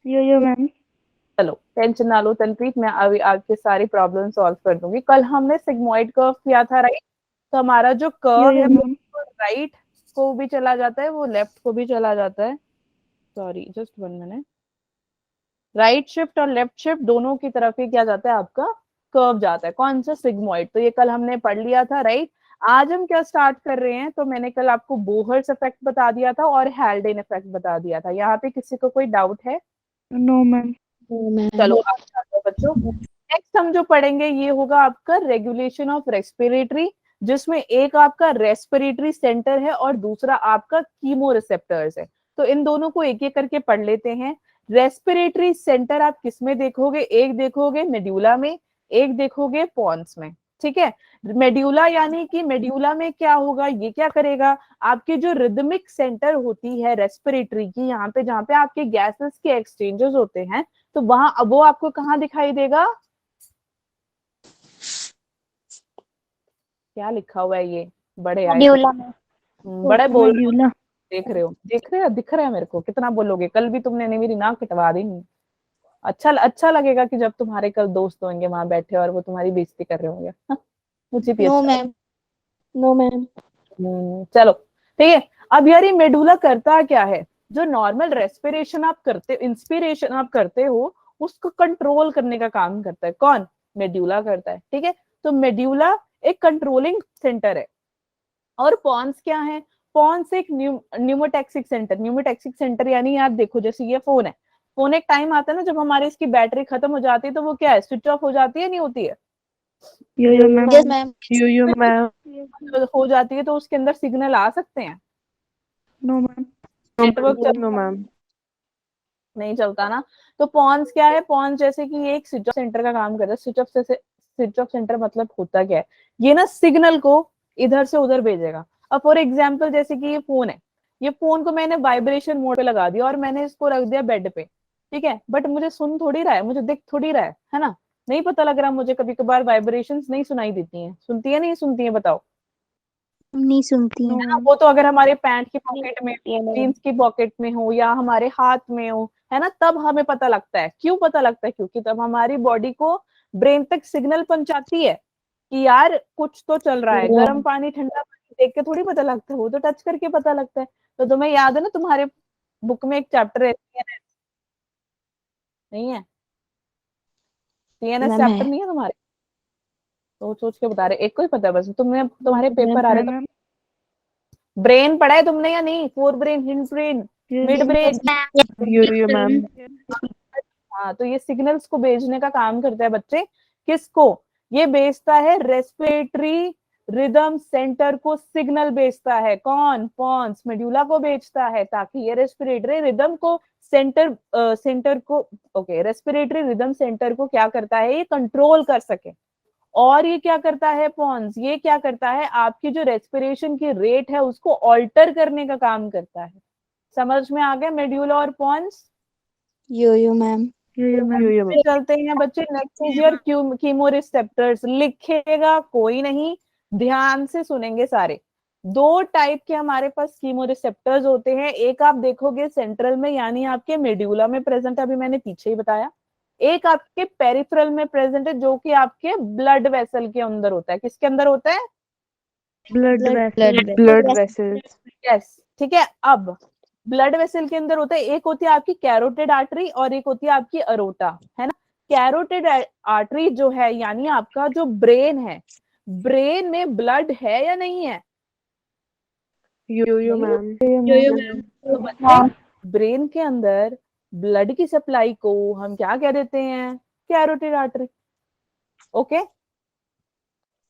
Speaker 1: यो मैम।
Speaker 2: चलो टेंशन ना लो तनप्रीत, मैं अभी आपके सारी प्रॉब्लम सॉल्व कर दूंगी। कल हमने सिग्मोइड कर्व किया था, राइट? तो हमारा जो कर्व है
Speaker 1: यो
Speaker 2: वो
Speaker 1: मैम।
Speaker 2: राइट को भी चला जाता है, वो लेफ्ट को भी चला जाता है। Sorry, just 1 minute. Right shift और लेफ्ट शिफ्ट दोनों की तरफ ही क्या जाता है, आपका कर्व जाता है। कौन सा? सिग्मोइड। तो ये कल हमने पढ़ लिया था, राइट? आज हम क्या स्टार्ट कर रहे हैं, तो मैंने कल आपको बोहर्स इफेक्ट बता दिया था और हैल्डेन इफेक्ट बता दिया था। यहाँ पे किसी को कोई डाउट है?
Speaker 1: No ma'am.
Speaker 2: चलो आप जाते हो बच्चों। नेक्स्ट हम जो पढ़ेंगे ये होगा आपका रेगुलेशन ऑफ रेस्पिरेटरी, जिसमें एक आपका रेस्पिरेटरी सेंटर है और दूसरा आपका कीमो रिसेप्टर्स है। तो इन दोनों को एक एक करके पढ़ लेते हैं। रेस्पिरेटरी सेंटर आप किस में देखोगे? एक देखोगे मेड्यूला में, एक देखोगे पॉन्स में। ठीक है, मेड्यूला यानी कि मेड्यूला में क्या होगा, ये क्या करेगा, आपकी जो रिदमिक सेंटर होती है रेस्पिरेटरी की, यहाँ पे जहाँ पे आपके गैसेस के एक्सचेंजेस होते हैं, तो वहां अब वो आपको कहाँ दिखाई देगा? क्या लिखा हुआ है ये? बड़े आए
Speaker 3: मेड्यूला में।
Speaker 2: बड़े बोल रहे हो,
Speaker 1: मेड्यूला।
Speaker 2: देख रहे हो, दिख रहा है मेरे को, कितना बोलोगे? कल भी तुमने नहीं मेरी नाक कटवा दी नहीं। अच्छा लगेगा कि जब तुम्हारे कल दोस्त होंगे वहां बैठे और वो तुम्हारी बेइज्जती कर रहे होंगे। हाँ, मुझे भी
Speaker 3: नो
Speaker 2: अच्छा
Speaker 3: मैम। No ma'am.
Speaker 2: चलो ठीक है। अब यार ये मेडुला करता क्या है? जो नॉर्मल रेस्पिरेशन आप करते, इंस्पिरेशन आप करते हो, उसको कंट्रोल करने का काम करता है कौन? मेड्यूला करता है। ठीक है, तो मेड्यूला एक कंट्रोलिंग सेंटर है। और पॉन्स क्या है? पॉन्स एक न्यूमोटैक्सिक सेंटर। न्यूमोटैक्सिक सेंटर यानी यार देखो, जैसे ये फोन है, फोन एक टाइम आता है ना जब हमारे इसकी बैटरी खत्म हो जाती है, तो वो क्या है, स्विच ऑफ हो जाती है, नहीं होती है?
Speaker 6: Yo-yo, ma'am.
Speaker 3: Yes, ma'am.
Speaker 2: You ma'am हो जाती है तो उसके अंदर सिग्नल आ सकते हैं?
Speaker 6: No, ma'am.
Speaker 2: Network no ma'am नहीं चलता ना। तो पॉन्स क्या है? पॉन्स जैसे कि ये एक स्विच ऑफ सेंटर का काम करता है। स्विच ऑफ सेंटर मतलब होता क्या है? ये ना सिग्नल को इधर से उधर भेजेगा। अब फॉर एग्जांपल जैसे कि ये फोन है, ये फोन को मैंने वाइब्रेशन मोड पे लगा दिया और मैंने इसको रख दिया बेड पे, ठीक है, बट मुझे सुन थोड़ी रहा है, मुझे दिख थोड़ी रहा है ना, नहीं पता लग रहा मुझे। कभी कभार वाइब्रेशंस नहीं सुनाई देती हैं, सुनती है नहीं सुनती है बताओ?
Speaker 3: नहीं सुनती
Speaker 6: No,
Speaker 3: है।
Speaker 6: ma'am.
Speaker 2: वो तो अगर हमारे पैंट की पॉकेट में, जीन्स की पॉकेट में हो या हमारे हाथ में हो, है ना, तब हमें पता लगता है। क्यों पता लगता है? क्योंकि तब हमारी बॉडी को ब्रेन तक सिग्नल पहुंचाती है कि यार कुछ तो चल रहा है। गर्म पानी ठंडा पानी देख के थोड़ी पता लगता है, वो तो टच करके पता लगता है। तो तुम्हें याद है ना, तुम्हारे बुक में एक चैप्टर है CNS, नहीं है? CNS
Speaker 3: मैम
Speaker 2: चैप्टर
Speaker 3: है।
Speaker 2: नहीं है तुम्हारे? सोच सोच के बता रहे, एक को ही पता है बस। तुमने तुम्हारे पेपर आ रहे
Speaker 6: Ma'am.
Speaker 2: ब्रेन पढ़ा है तुमने या नहीं? Fore brain, hind brain, mid brain.
Speaker 6: Yo-yo, ma'am.
Speaker 2: हाँ, तो ये सिग्नल्स को भेजने का काम करता है बच्चे। किसको? ये भेजता है रेस्पिरेटरी रिदम सेंटर को सिग्नल भेजता है। कौन? पॉन्स मेडुला को भेजता है, ताकि ये रेस्पिरेटरी रिदम को सेंटर को ओके रेस्पिरेटरी रिदम सेंटर को क्या करता है? ये कंट्रोल कर सके। और ये क्या करता है पॉन्स? ये क्या करता है? आपकी जो रेस्पिरेशन की रेट है उसको ऑल्टर करने का काम करता है। समझ में आ गया मेड्यूला और Pond's?
Speaker 3: Yo-yo, ma'am.
Speaker 6: Yo-yo, ma'am.
Speaker 2: चलते हैं बच्चे। Next is your chemoreceptors. लिखेगा कोई नहीं, ध्यान से सुनेंगे सारे। दो टाइप के हमारे पास कीमोरिसेप्टर्स होते हैं। एक आप देखोगे सेंट्रल में, यानी आपके मेड्यूला में प्रेजेंट है, अभी मैंने पीछे ही बताया। एक आपके पेरिफेरल में प्रेजेंट है, जो कि आपके ब्लड वेसल के अंदर होता है। किसके अंदर होता है?
Speaker 6: Blood vessel.
Speaker 2: Blood vessels. Yes, ठीक है। अब ब्लड वेसल के अंदर होता है, एक होती है आपकी कैरोटिड आर्टरी और एक होती है आपकी अरोटा, है ना। कैरोटिड आर्टरी जो है, यानी आपका जो ब्रेन है, ब्रेन में ब्लड है या नहीं है?
Speaker 6: Yo-yo, ma'am.
Speaker 2: तो बच्चे, ब्रेन के अंदर ब्लड की सप्लाई को हम क्या कह देते हैं? Carotid artery. Okay,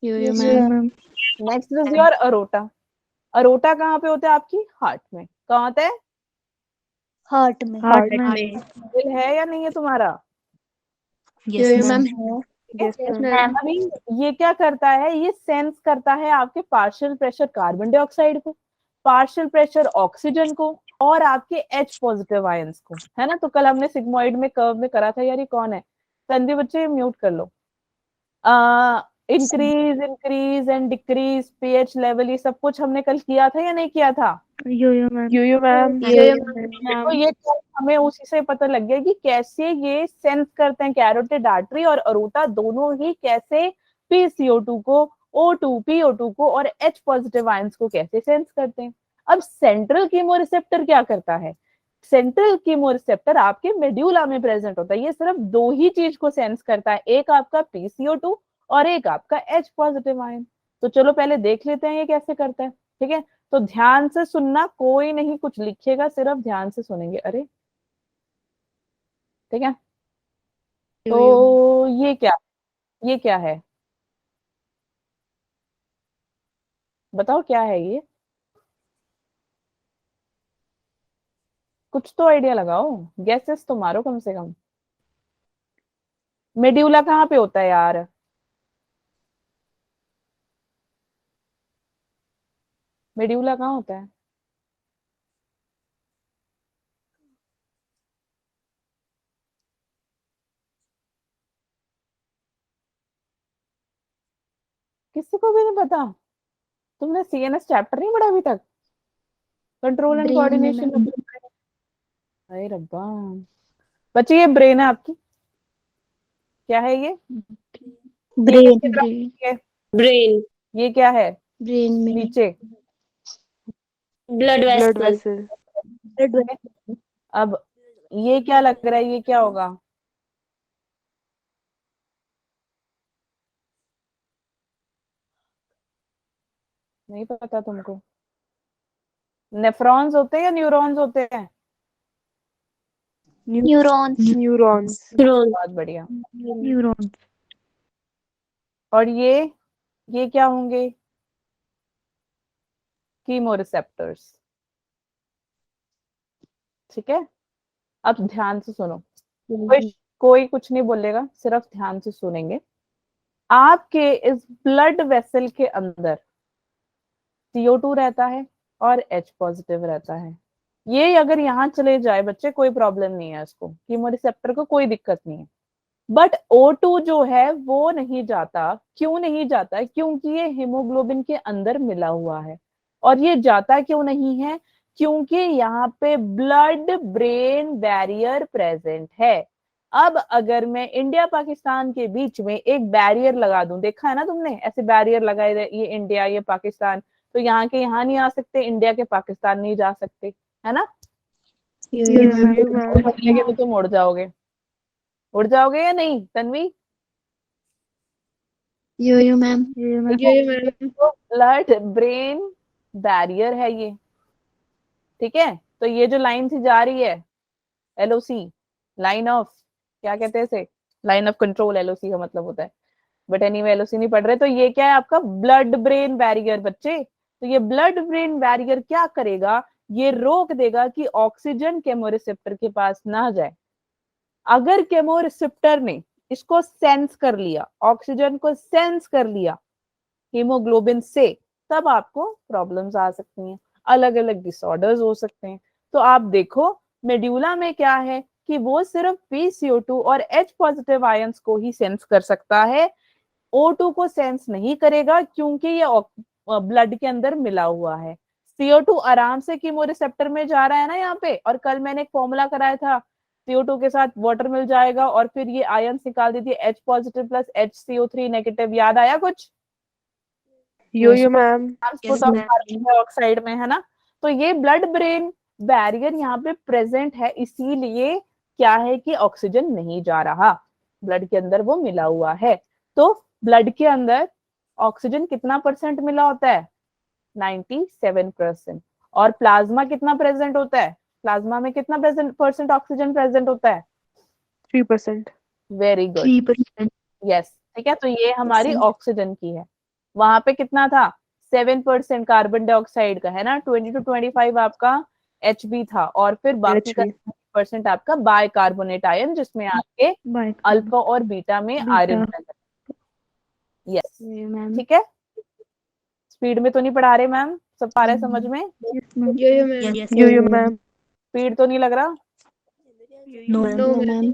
Speaker 3: Yo-yo,
Speaker 6: Yo-yo,
Speaker 3: ma'am.
Speaker 6: ma'am.
Speaker 2: Next is your aorta. Aorta कहाँ पे होता है? आपकी हार्ट में। कहाँ होता है?
Speaker 3: हार्ट में।
Speaker 6: Heart में.
Speaker 2: दिल है या नहीं है तुम्हारा?
Speaker 3: Yo-yo, मैम है।
Speaker 6: Yes, ma'am.
Speaker 2: अभी ये क्या करता है? ये सेंस करता है आपके पार्शियल प्रेशर कार्बन डाइऑक्साइड को, पार्शियल प्रेशर ऑक्सीजन को, और आपके H पॉजिटिव आयंस को, है ना। तो कल हमने सिग्मोइड में कर्व में करा था। यार ये कौन है? संदीप बच्चे म्यूट कर लो। Increase and decrease pH level, ये सब कुछ हमने कल किया था या नहीं किया था?
Speaker 6: Yo-yo, ma'am.
Speaker 2: Yo-yo, ma'am.
Speaker 6: Ma'am.
Speaker 2: तो ये हमें उसी से पता लग गया कि कैसे ये सेंस करते हैं, कैरोटिड आर्टरी और अरोटा दोनों ही कैसे PCO2 को, O2 PO2 को और H पॉजिटिव आयंस को कैसे सेंस करते हैं। अब सेंट्रल कीमोरिसेप्टर क्या करता है? सेंट्रल कीमोरिसेप्टर आपके मेड्यूला में प्रेजेंट होता है। ये सिर्फ दो ही चीज को सेंस करता है, एक आपका PCO2 और एक आपका H पॉजिटिव आयन। तो चलो पहले देख लेते हैं ये कैसे करता है, ठीक है। तो ध्यान से सुनना, कोई नहीं कुछ लिखेगा, सिर्फ ध्यान से सुनेंगे। अरे ठीक है। तो ये क्या है? बताओ क्या है ये? कुछ तो आइडिया लगाओ, गैसेस तो मारो कम से कम। मेड्यूला कहाँ पे होता है यार? मेड्यूला कहाँ होता है? किसी को भी नहीं पता? तुमने CNS चैप्टर नहीं पढ़ा अभी तक? कंट्रोल एंड
Speaker 3: ब्रेन में
Speaker 2: कोऑर्डिनेशन।
Speaker 3: मैम।
Speaker 2: अरे रब्बा, बच्चे ये ब्रेन है आपकी। क्या है ये?
Speaker 3: ब्रेन।
Speaker 2: ये
Speaker 7: ब्रेन।
Speaker 2: ये क्या है?
Speaker 3: ब्रेन में
Speaker 2: नीचे
Speaker 7: ब्लड
Speaker 6: Blood
Speaker 7: वेसल।
Speaker 6: vessel.
Speaker 2: अब ये क्या लग रहा है? ये क्या होगा? नहीं पता तुमको? नेफ्रॉन्स होते हैं या न्यूरॉन्स होते हैं?
Speaker 3: न्यूरॉन्स।
Speaker 6: Neurons.
Speaker 2: बहुत बढ़िया।
Speaker 6: Neurons.
Speaker 2: और ये क्या होंगे? कीमोरिसेप्टर्स। ठीक है, अब ध्यान से सुनो, कोई कुछ नहीं बोलेगा, सिर्फ ध्यान से सुनेंगे। आपके इस ब्लड वेसल के अंदर CO2 रहता है और H पॉजिटिव रहता है। ये अगर यहाँ चले जाए बच्चे, कोई प्रॉब्लम नहीं है, इसको कीमोरिसेप्टर को कोई दिक्कत नहीं है। बट O2 जो है वो नहीं जाता। क्यों नहीं जाता? क्योंकि ये हीमोग्लोबिन के अंदर मिला हुआ है। और ये जाता क्यों नहीं है? क्योंकि यहाँ पे ब्लड ब्रेन बैरियर प्रेजेंट है। अब अगर मैं इंडिया पाकिस्तान के बीच में एक बैरियर लगा दूं, देखा है ना तुमने, ऐसे बैरियर लगाए, ये इंडिया ये पाकिस्तान, तो यहाँ के यहाँ नहीं आ सकते, इंडिया के पाकिस्तान नहीं जा सकते, है ना? तो तुम उड़ जाओगे, उड़ जाओगे या नहीं तन्वी?
Speaker 6: यो मैम।
Speaker 2: ब्लड ब्रेन बैरियर है ये। ठीक है, तो ये जो लाइन सी जा रही है, LOC, लाइन ऑफ, क्या कहते हैं इसे, लाइन ऑफ कंट्रोल, LOC का मतलब होता है। बट एनीवे LOC नहीं पढ़ रहे, तो ये क्या है आपका ब्लड ब्रेन बैरियर बच्चे। तो ये ब्लड ब्रेन बैरियर क्या करेगा? ये रोक देगा कि ऑक्सीजन केमोरिसेप्टर के पास ना जाए। अगर केमोरिसेप्टर ने इसको सेंस कर लिया, ऑक्सीजन को सेंस कर लिया हीमोग्लोबिन से, तब आपको प्रॉब्लम्स आ सकती हैं, अलग अलग डिसऑर्डर्स हो सकते हैं। तो आप देखो मेड्यूला में क्या है कि वो सिर्फ PCO2 और H पॉजिटिव आयंस को ही सेंस कर सकता है, O2 को सेंस नहीं करेगा, क्योंकि ये ब्लड के अंदर मिला हुआ है। CO2 आराम से कीमोरिसेप्टर में जा रहा है ना यहाँ पे, और कल मैंने एक फॉर्मूला कराया था, CO2 के साथ वाटर मिल जाएगा और फिर ये आयंस निकाल दी थी, H positive plus HCO3 negative, याद आया कुछ?
Speaker 5: यो मैम।
Speaker 2: ऑक्साइड में, है ना? तो ये ब्लड ब्रेन बैरियर यहाँ पे प्रेजेंट है, इसीलिए क्या है कि ऑक्सीजन नहीं जा रहा, ब्लड के अंदर वो मिला हुआ है। तो ब्लड के अंदर ऑक्सीजन कितना परसेंट मिला होता है? 97%। और प्लाज्मा कितना प्रेजेंट होता है? प्लाज्मा में कितना परसेंट ऑक्सीजन प्रेजेंट होता है?
Speaker 5: 3%।
Speaker 2: Very good,
Speaker 6: 3%।
Speaker 2: यस। ठीक है, तो ये हमारी ऑक्सीजन की है। वहां पे कितना था? 7% कार्बन डाइऑक्साइड का, है ना? 20 to 25 आपका HB था, और फिर बाकी का 20% आपका बाइकार्बोनेट आयन, जिसमें आपके अल्फा और बीटा में आयरन प्रेजेंट। यस, ठीक है। स्पीड में तो नहीं पढ़ा रहे मैम, सब आ रहा है समझ में?
Speaker 5: यो मैम।
Speaker 2: स्पीड तो नहीं लग रहा?
Speaker 6: No ma'am.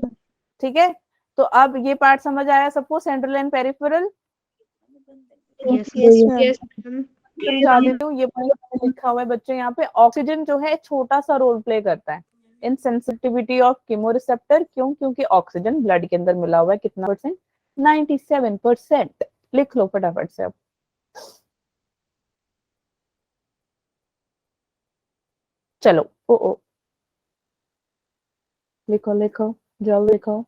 Speaker 2: ठीक है, तो अब ये पार्ट समझ आया सबको, सेंट्रल एंड पेरिफेरल?
Speaker 6: यस
Speaker 2: समझा देती हूँ। ये लिखा हुआ है बच्चे यहाँ पे, ऑक्सीजन जो है छोटा सा रोल प्ले करता है इन सेंसिटिविटी ऑफ कीमोरिसेप्टर। क्यों? क्योंकि ऑक्सीजन ब्लड के अंदर मिला हुआ है, कितना परसेंट? 97%। लिख लो फटाफट से अब। चलो, ओ लिखो लिखो, जल्द लिखो।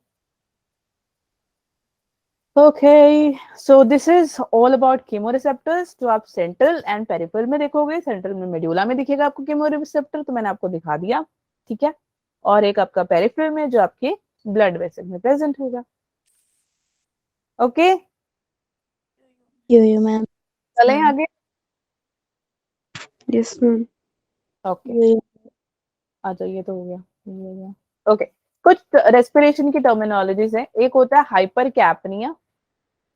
Speaker 2: Okay, so this is all about chemoreceptors, जो आप सेंट्रल एंड पेरिफेरल में देखोगे। सेंट्रल में मेड्यूला में दिखेगा आपको chemoreceptor, तो मैंने आपको दिखा दिया, ठीक है। और एक आपका पेरिफेरल में, जो आपके ब्लड वेसल में प्रेजेंट होगा। ओके,
Speaker 6: यो मैम।
Speaker 2: चलें आगे।
Speaker 5: Yes ma'am.
Speaker 2: ओके, आ जाइए, तो हो गया। ओके, कुछ रेस्पिरेशन की टर्मिनोलॉजीज है। एक होता है हाइपर कैपनिया।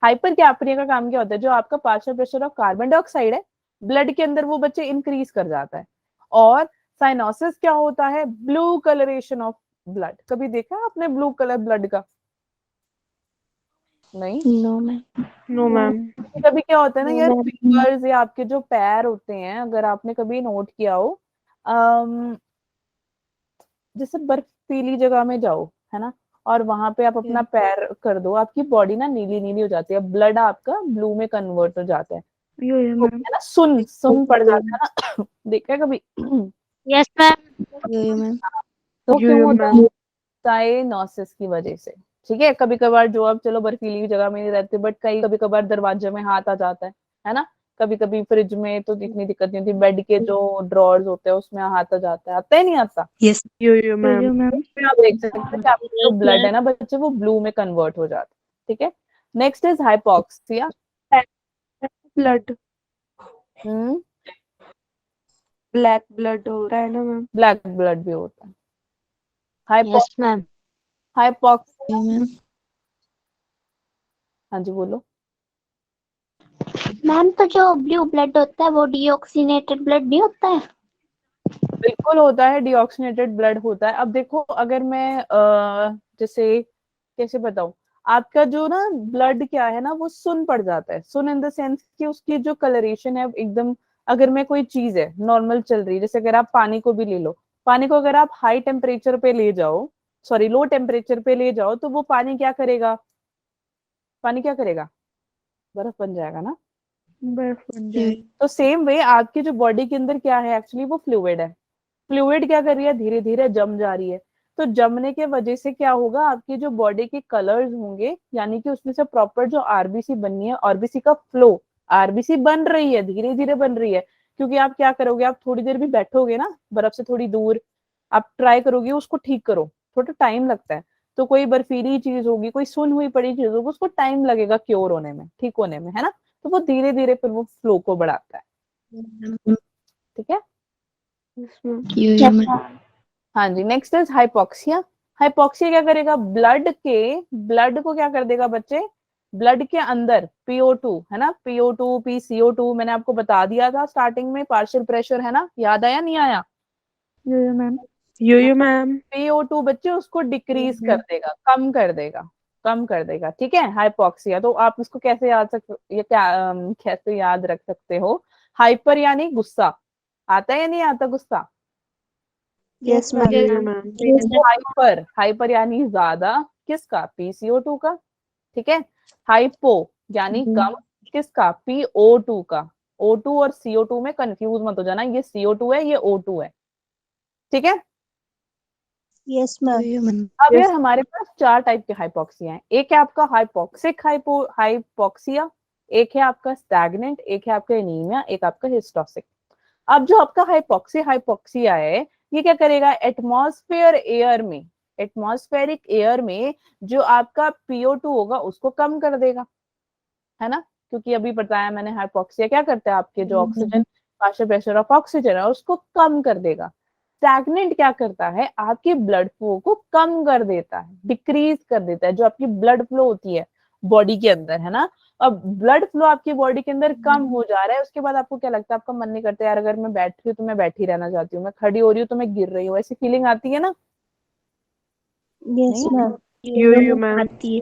Speaker 2: हाइपर कैपनिया का काम क्या होता है? जो आपका partial pressure of carbon dioxide है ब्लड के अंदर, वो बच्चे इंक्रीज कर जाता है। और साइनोसिस क्या होता है? Blue colouration of blood. कभी देखा है आपने ब्लू कलर ब्लड का? नहीं,
Speaker 5: नो मैम।
Speaker 2: कभी क्या होता है ना यार, फिंगर्स या आपके जो पैर होते हैं, अगर आपने कभी नोट किया हो, जैसे बर्फीली जगह में जाओ, है ना, और वहां पे आप अपना पैर कर दो, आपकी बॉडी ना नीली नीली हो जाती है, ब्लड आपका ब्लू में कन्वर्ट हो जाता है,
Speaker 6: यो
Speaker 2: है ना, सुन पड़ जाता है ना। देखा है कभी?
Speaker 3: Yes ma'am.
Speaker 6: Yo ma'am.
Speaker 2: तो क्यों होता है? साइनोसिस की वजह से। ठीक है, कभी कभार जो अब चलो बर्फीली जगह में नहीं रहते, बट कभी कभार दरवाजे में हाथ आ जाता है ना। कभी कभी फ्रिज में तो इतनी दिक्कत नहीं होती, बेड के जो ड्रॉर्स होते हैं उसमें हाथ आ जाता है, आता है नहीं आता?
Speaker 6: यस
Speaker 5: यो मैम।
Speaker 2: आप देख सकते हैं कि आपका जो ब्लड है ना बच्चे, वो ब्लू में कन्वर्ट हो जाता है। ठीक है, next is hypoxia.
Speaker 5: Blood
Speaker 2: hmm,
Speaker 5: black blood हो रहा है ना मैम?
Speaker 2: ब्लैक ब्लड भी होता है। Hypo
Speaker 6: Yes, ma'am.
Speaker 2: Hypoxia,
Speaker 6: Yo, ma'am.
Speaker 2: हाँ जी बोलो।
Speaker 3: मैम तो जो ब्लू ब्लड होता है वो डीऑक्सीनेटेड ब्लड नहीं होता है?
Speaker 2: बिल्कुल होता है, डिऑक्सीनेटेड ब्लड होता है। अब देखो अगर मैं जैसे कैसे बताऊं, आपका जो ना ब्लड क्या है ना वो सुन पड़ जाता है। सुन इन द सेंस कि उसकी जो कलरेशन है एकदम, अगर मैं कोई चीज है नॉर्मल चल रही है, जैसे अगर आप पानी को भी ले लो, पानी को अगर आप हाई टेम्परेचर पे ले जाओ, सॉरी लो टेम्परेचर पे ले जाओ, तो वो पानी क्या करेगा, पानी क्या करेगा, बर्फ बन जाएगा ना।
Speaker 1: बर्फ बन
Speaker 6: Yo,
Speaker 1: जाएगी।
Speaker 2: तो सेम वे आपकी जो बॉडी के अंदर क्या है, एक्चुअली वो फ्लूइड है। फ्लूइड क्या कर रही है, धीरे धीरे जम जा रही है। तो जमने के वजह से क्या होगा, आपकी जो बॉडी के कलर्स होंगे, यानी कि उसमें से प्रॉपर जो आरबीसी बननी है, आरबीसी का फ्लो, आरबीसी बन रही है, धीरे धीरे बन रही है। क्योंकि आप क्या करोगे, आप थोड़ी देर भी बैठोगे ना बर्फ से थोड़ी दूर, आप ट्राई करोगे उसको ठीक करो, थोड़ा टाइम लगता है। तो कोई बर्फीली चीज होगी, कोई सुन हुई पड़ी चीज होगी, उसको टाइम लगेगा क्योर होने में, ठीक होने में, है ना। तो वो धीरे धीरे फिर वो फ्लो को बढ़ाता है।
Speaker 6: ma'am.
Speaker 2: ठीक है।
Speaker 5: Yes ma'am.
Speaker 6: Yo, ma'am.
Speaker 2: हाँ जी, नेक्स्ट इज हाइपोक्सिया। हाइपोक्सिया क्या करेगा, ब्लड को क्या कर देगा बच्चे, ब्लड के अंदर PO2 है ना, PO2 PCO2 मैंने आपको बता दिया था स्टार्टिंग में, पार्शियल प्रेशर है ना, याद आया नहीं आया।
Speaker 1: यो मैम।
Speaker 5: Yo ma'am.
Speaker 2: PO2 बच्चे उसको डिक्रीज कर देगा, कम कर देगा, कम कर देगा। ठीक है, हाइपोक्सिया। तो आप इसको कैसे याद ये क्या कैसे याद रख सकते हो, हाइपर यानी गुस्सा, आता है या नहीं आता गुस्सा।
Speaker 5: Yes ma'am.
Speaker 1: Yes,
Speaker 5: यो
Speaker 1: ma'am.
Speaker 5: मैम।
Speaker 2: हाइपर, हाइपर यानी ज्यादा, किसका, PCO2 का। ठीक है। हाइपो यानी कम, किसका, PO2 का। O2 और CO2 में कंफ्यूज मत हो जाना, ये CO2 है, ये O2 है। ठीक है।
Speaker 3: Yes ma'am.
Speaker 6: Yo, ma'am.
Speaker 2: अब यार
Speaker 5: यस।
Speaker 2: हमारे पास चार टाइप के हाइपोक्सिया हैं। एक है आपका हाइपोक्सिक हाइपोक्सिया, एक है आपका स्टैग्नेंट, एक है आपका एनीमिया, एक आपका हिस्टोसिक। अब जो आपका हाइपोक्सिया है, ये क्या करेगा, एटमॉस्फेयर एयर में, एटमॉस्फेरिक एयर में जो आपका PO2 होगा उसको कम कर देगा, है ना। क्योंकि अभी बताया मैंने, हाइपोक्सिया क्या करता है, आपके जो oxygen, partial pressure of oxygen है उसको कम कर देगा। स्टैग्नेंट क्या करता है, आपके ब्लड फ्लो को कम कर देता है, डिक्रीज कर देता है, जो आपकी ब्लड फ्लो होती है बॉडी के अंदर, है ना। अब ब्लड फ्लो आपकी बॉडी के अंदर कम हो जा रहा है, उसके बाद आपको क्या लगता है, आपका मन नहीं करता यार, अगर मैं बैठ रही हूँ तो मैं बैठी रहना चाहती हूँ, मैं खड़ी हो रही हूँ तो मैं गिर रही हूँ, ऐसी फीलिंग आती है ना।
Speaker 3: यस
Speaker 2: नहीं,
Speaker 3: ma'am.
Speaker 5: Yo ma'am.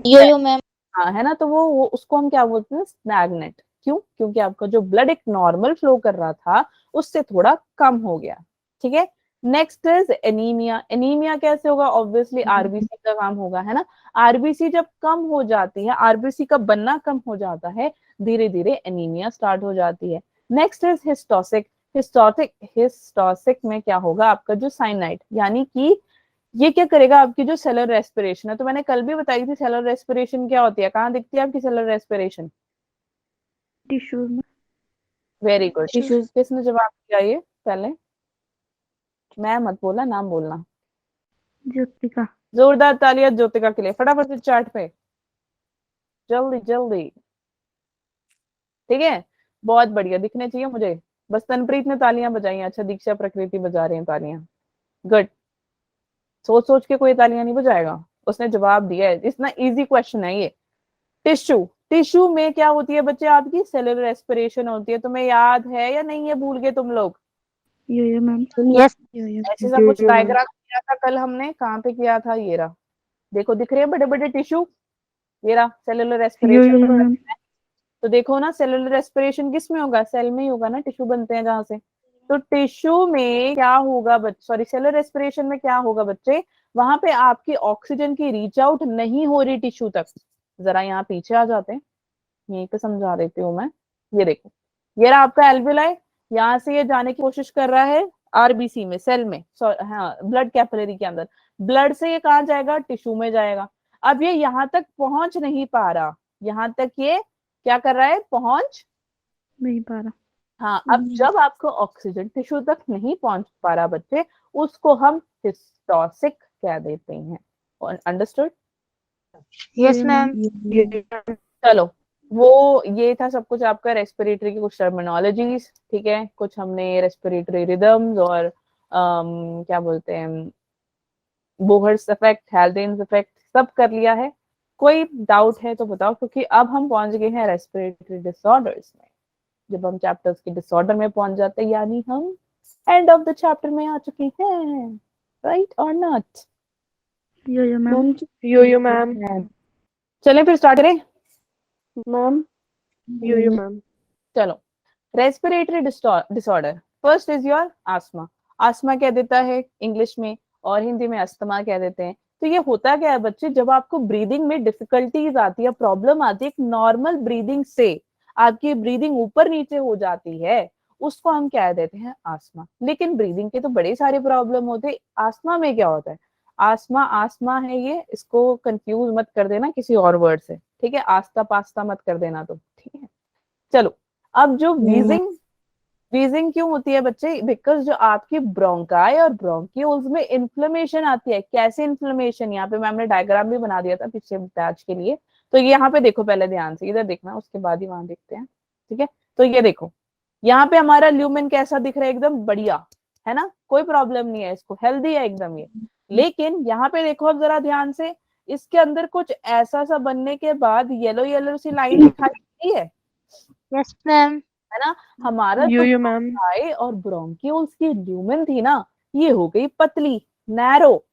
Speaker 3: Yo ma'am.
Speaker 2: हाँ है ना। तो वो उसको हम क्या बोलते हैं, स्टैग्नेंट। क्यों, क्योंकि आपका जो ब्लड एक नॉर्मल फ्लो कर रहा था उससे थोड़ा कम हो गया। ठीक है। Next is anaemia. एनीमिया कैसे होगा, ऑब्वियसली आरबीसी का काम होगा, है ना। आरबीसी जब कम हो जाती है, आरबीसी का बनना कम हो जाता है, धीरे धीरे एनीमिया स्टार्ट हो जाती है। Next is हिस्टोसिक। हिस्टोसिक में क्या होगा, आपका जो साइनाइड, यानी कि ये क्या करेगा, आपकी जो सेलर रेस्पिरेशन है, तो मैंने कल भी बताई थी सेलर रेस्पिरेशन क्या होती है, कहाँ दिखती है आपकी सेलर रेस्पिरेशन।
Speaker 1: टिश्यूज में।
Speaker 2: Very good.
Speaker 5: टिश्यूज।
Speaker 2: किसने जवाब दिया ये पहले, मैं मत बोला, नाम बोलना।
Speaker 1: ज्योतिका।
Speaker 2: जोरदार तालियां ज्योतिका के लिए, फटाफट से चार्ट पे, जल्दी जल्दी। ठीक है, बहुत बढ़िया, दिखने चाहिए मुझे। बस तनप्रीत ने तालियां बजाई हैं, अच्छा दीक्षा प्रकृति बजा रहे हैं तालियां, गुड। सोच सोच के कोई तालियां नहीं बजाएगा, उसने जवाब दिया है, इतना इजी क्वेश्चन है ये। टिश्यू, टिश्यू में क्या होती है बच्चे, आपकी सेलुलर रेस्पिरेशन होती है, तुम्हें याद है या नहीं है, भूल गए तुम लोग।
Speaker 1: यो मैम।
Speaker 3: यस।
Speaker 6: Yo,
Speaker 2: ऐसे सा कुछ
Speaker 5: यो मैम।
Speaker 2: डायग्राम किया था कल हमने, कहाँ पे किया था, ये रहा, देखो दिख रहे हैं बड़े बड़े टिश्यू, ये रहा सेलुलर
Speaker 1: यो
Speaker 2: रेस्पिरेशन।
Speaker 1: मैम।
Speaker 2: तो देखो ना, सेलुलर रेस्पिरेशन किस में होगा, सेल में ही होगा ना, टिश्यू बनते हैं जहां से। तो टिश्यू में क्या होगा सॉरी, सेलुलर रेस्पिरेशन में क्या होगा बच्चे, वहां पे आपकी ऑक्सीजन की रीच आउट नहीं हो रही टिश्यू तक। जरा यहाँ पीछे आ जाते हैं, यहीं पे समझा देती हूँ मैं। ये देखो, ये रहा आपका एल्वेलाई, यहाँ से ये जाने की कोशिश कर रहा है आरबीसी में, सेल में, हाँ ब्लड कैपिलरी के अंदर, ब्लड से ये कहाँ जाएगा, टिश्यू में जाएगा। अब ये यहाँ तक पहुंच नहीं पा रहा, यहाँ तक ये क्या कर रहा है, पहुंच,
Speaker 1: नहीं पा रहा।
Speaker 2: हाँ। अब जब आपको ऑक्सीजन टिश्यू तक नहीं पहुंच पा रहा बच्चे, उसको हम हिस्टोसिक कह देते हैं। अंडरस्टूड।
Speaker 3: Yes ma'am.
Speaker 2: चलो, वो ये था सब कुछ आपका रेस्पिरेटरी की कुछ टर्मिनोलॉजीज, ठीक है, कुछ हमने रेस्पिरेटरी रिदम्स और क्या बोलते हैं बोहर्स इफेक्ट, हैल्डेन्स इफेक्ट सब कर लिया है। कोई डाउट है तो बताओ, क्योंकि अब हम पहुंच गए हैं रेस्पिरेटरी डिसऑर्डर्स में। जब हम चैप्टर्स के डिसऑर्डर में पहुंच जाते हैं यानी हम एंड ऑफ द चैप्टर में आ चुके हैं, राइट और not?
Speaker 6: Yo-yo, ma'am.
Speaker 5: Yo ma'am.
Speaker 2: चलें फिर स्टार्ट करें।
Speaker 5: Ma'am yo ma'am.
Speaker 2: चलो, respiratory disorder, first is your asthma. Asthma कह देता है इंग्लिश में, और हिंदी में अस्थमा कह देते हैं। तो ये होता क्या है बच्चे, जब आपको ब्रीदिंग में डिफिकल्टीज आती है, प्रॉब्लम आती है, एक नॉर्मल ब्रीदिंग से आपकी ब्रीदिंग ऊपर नीचे हो जाती है, उसको हम कह देते हैं आस्मा। लेकिन ब्रीदिंग के तो बड़े सारे प्रॉब्लम होते हैं, आस्मा में क्या होता है? आस्मा आस्मा है ये, इसको कंफ्यूज मत कर देना किसी और वर्ड से, ठीक है? आस्ता पास्ता मत कर देना, तो ठीक है। चलो, अब जो वीजिंग, वीजिंग क्यों होती है बच्चे? बिकॉज जो आपकी ब्रोंकाई और ब्रोंक्यूल्स में इन्फ्लेमेशन आती है। कैसे इन्फ्लेमेशन? यहाँ पे मैम ने डायग्राम भी बना दिया था पिछले बैच के लिए, तो ये यहाँ पे देखो, पहले ध्यान से इधर देखना, उसके बाद ही वहां देखते हैं, ठीक है? तो ये देखो, यहाँ पे हमारा ल्यूमेन कैसा दिख रहा है? एकदम बढ़िया है ना, कोई प्रॉब्लम नहीं है, इसको हेल्दी है एकदम ये। लेकिन यहाँ पे देखो अब जरा ध्यान से, इसके अंदर कुछ ऐसा सा बनने के बाद येलो येलो सी लाइन दिखाई देती है
Speaker 3: यस मैम।
Speaker 2: है ना? हमारा जो
Speaker 5: यो मैम।
Speaker 2: ब्रोंकाई और ब्रोंक्यूल्स की ल्यूमेन थी ना, ये हो गई पतली, नैरो,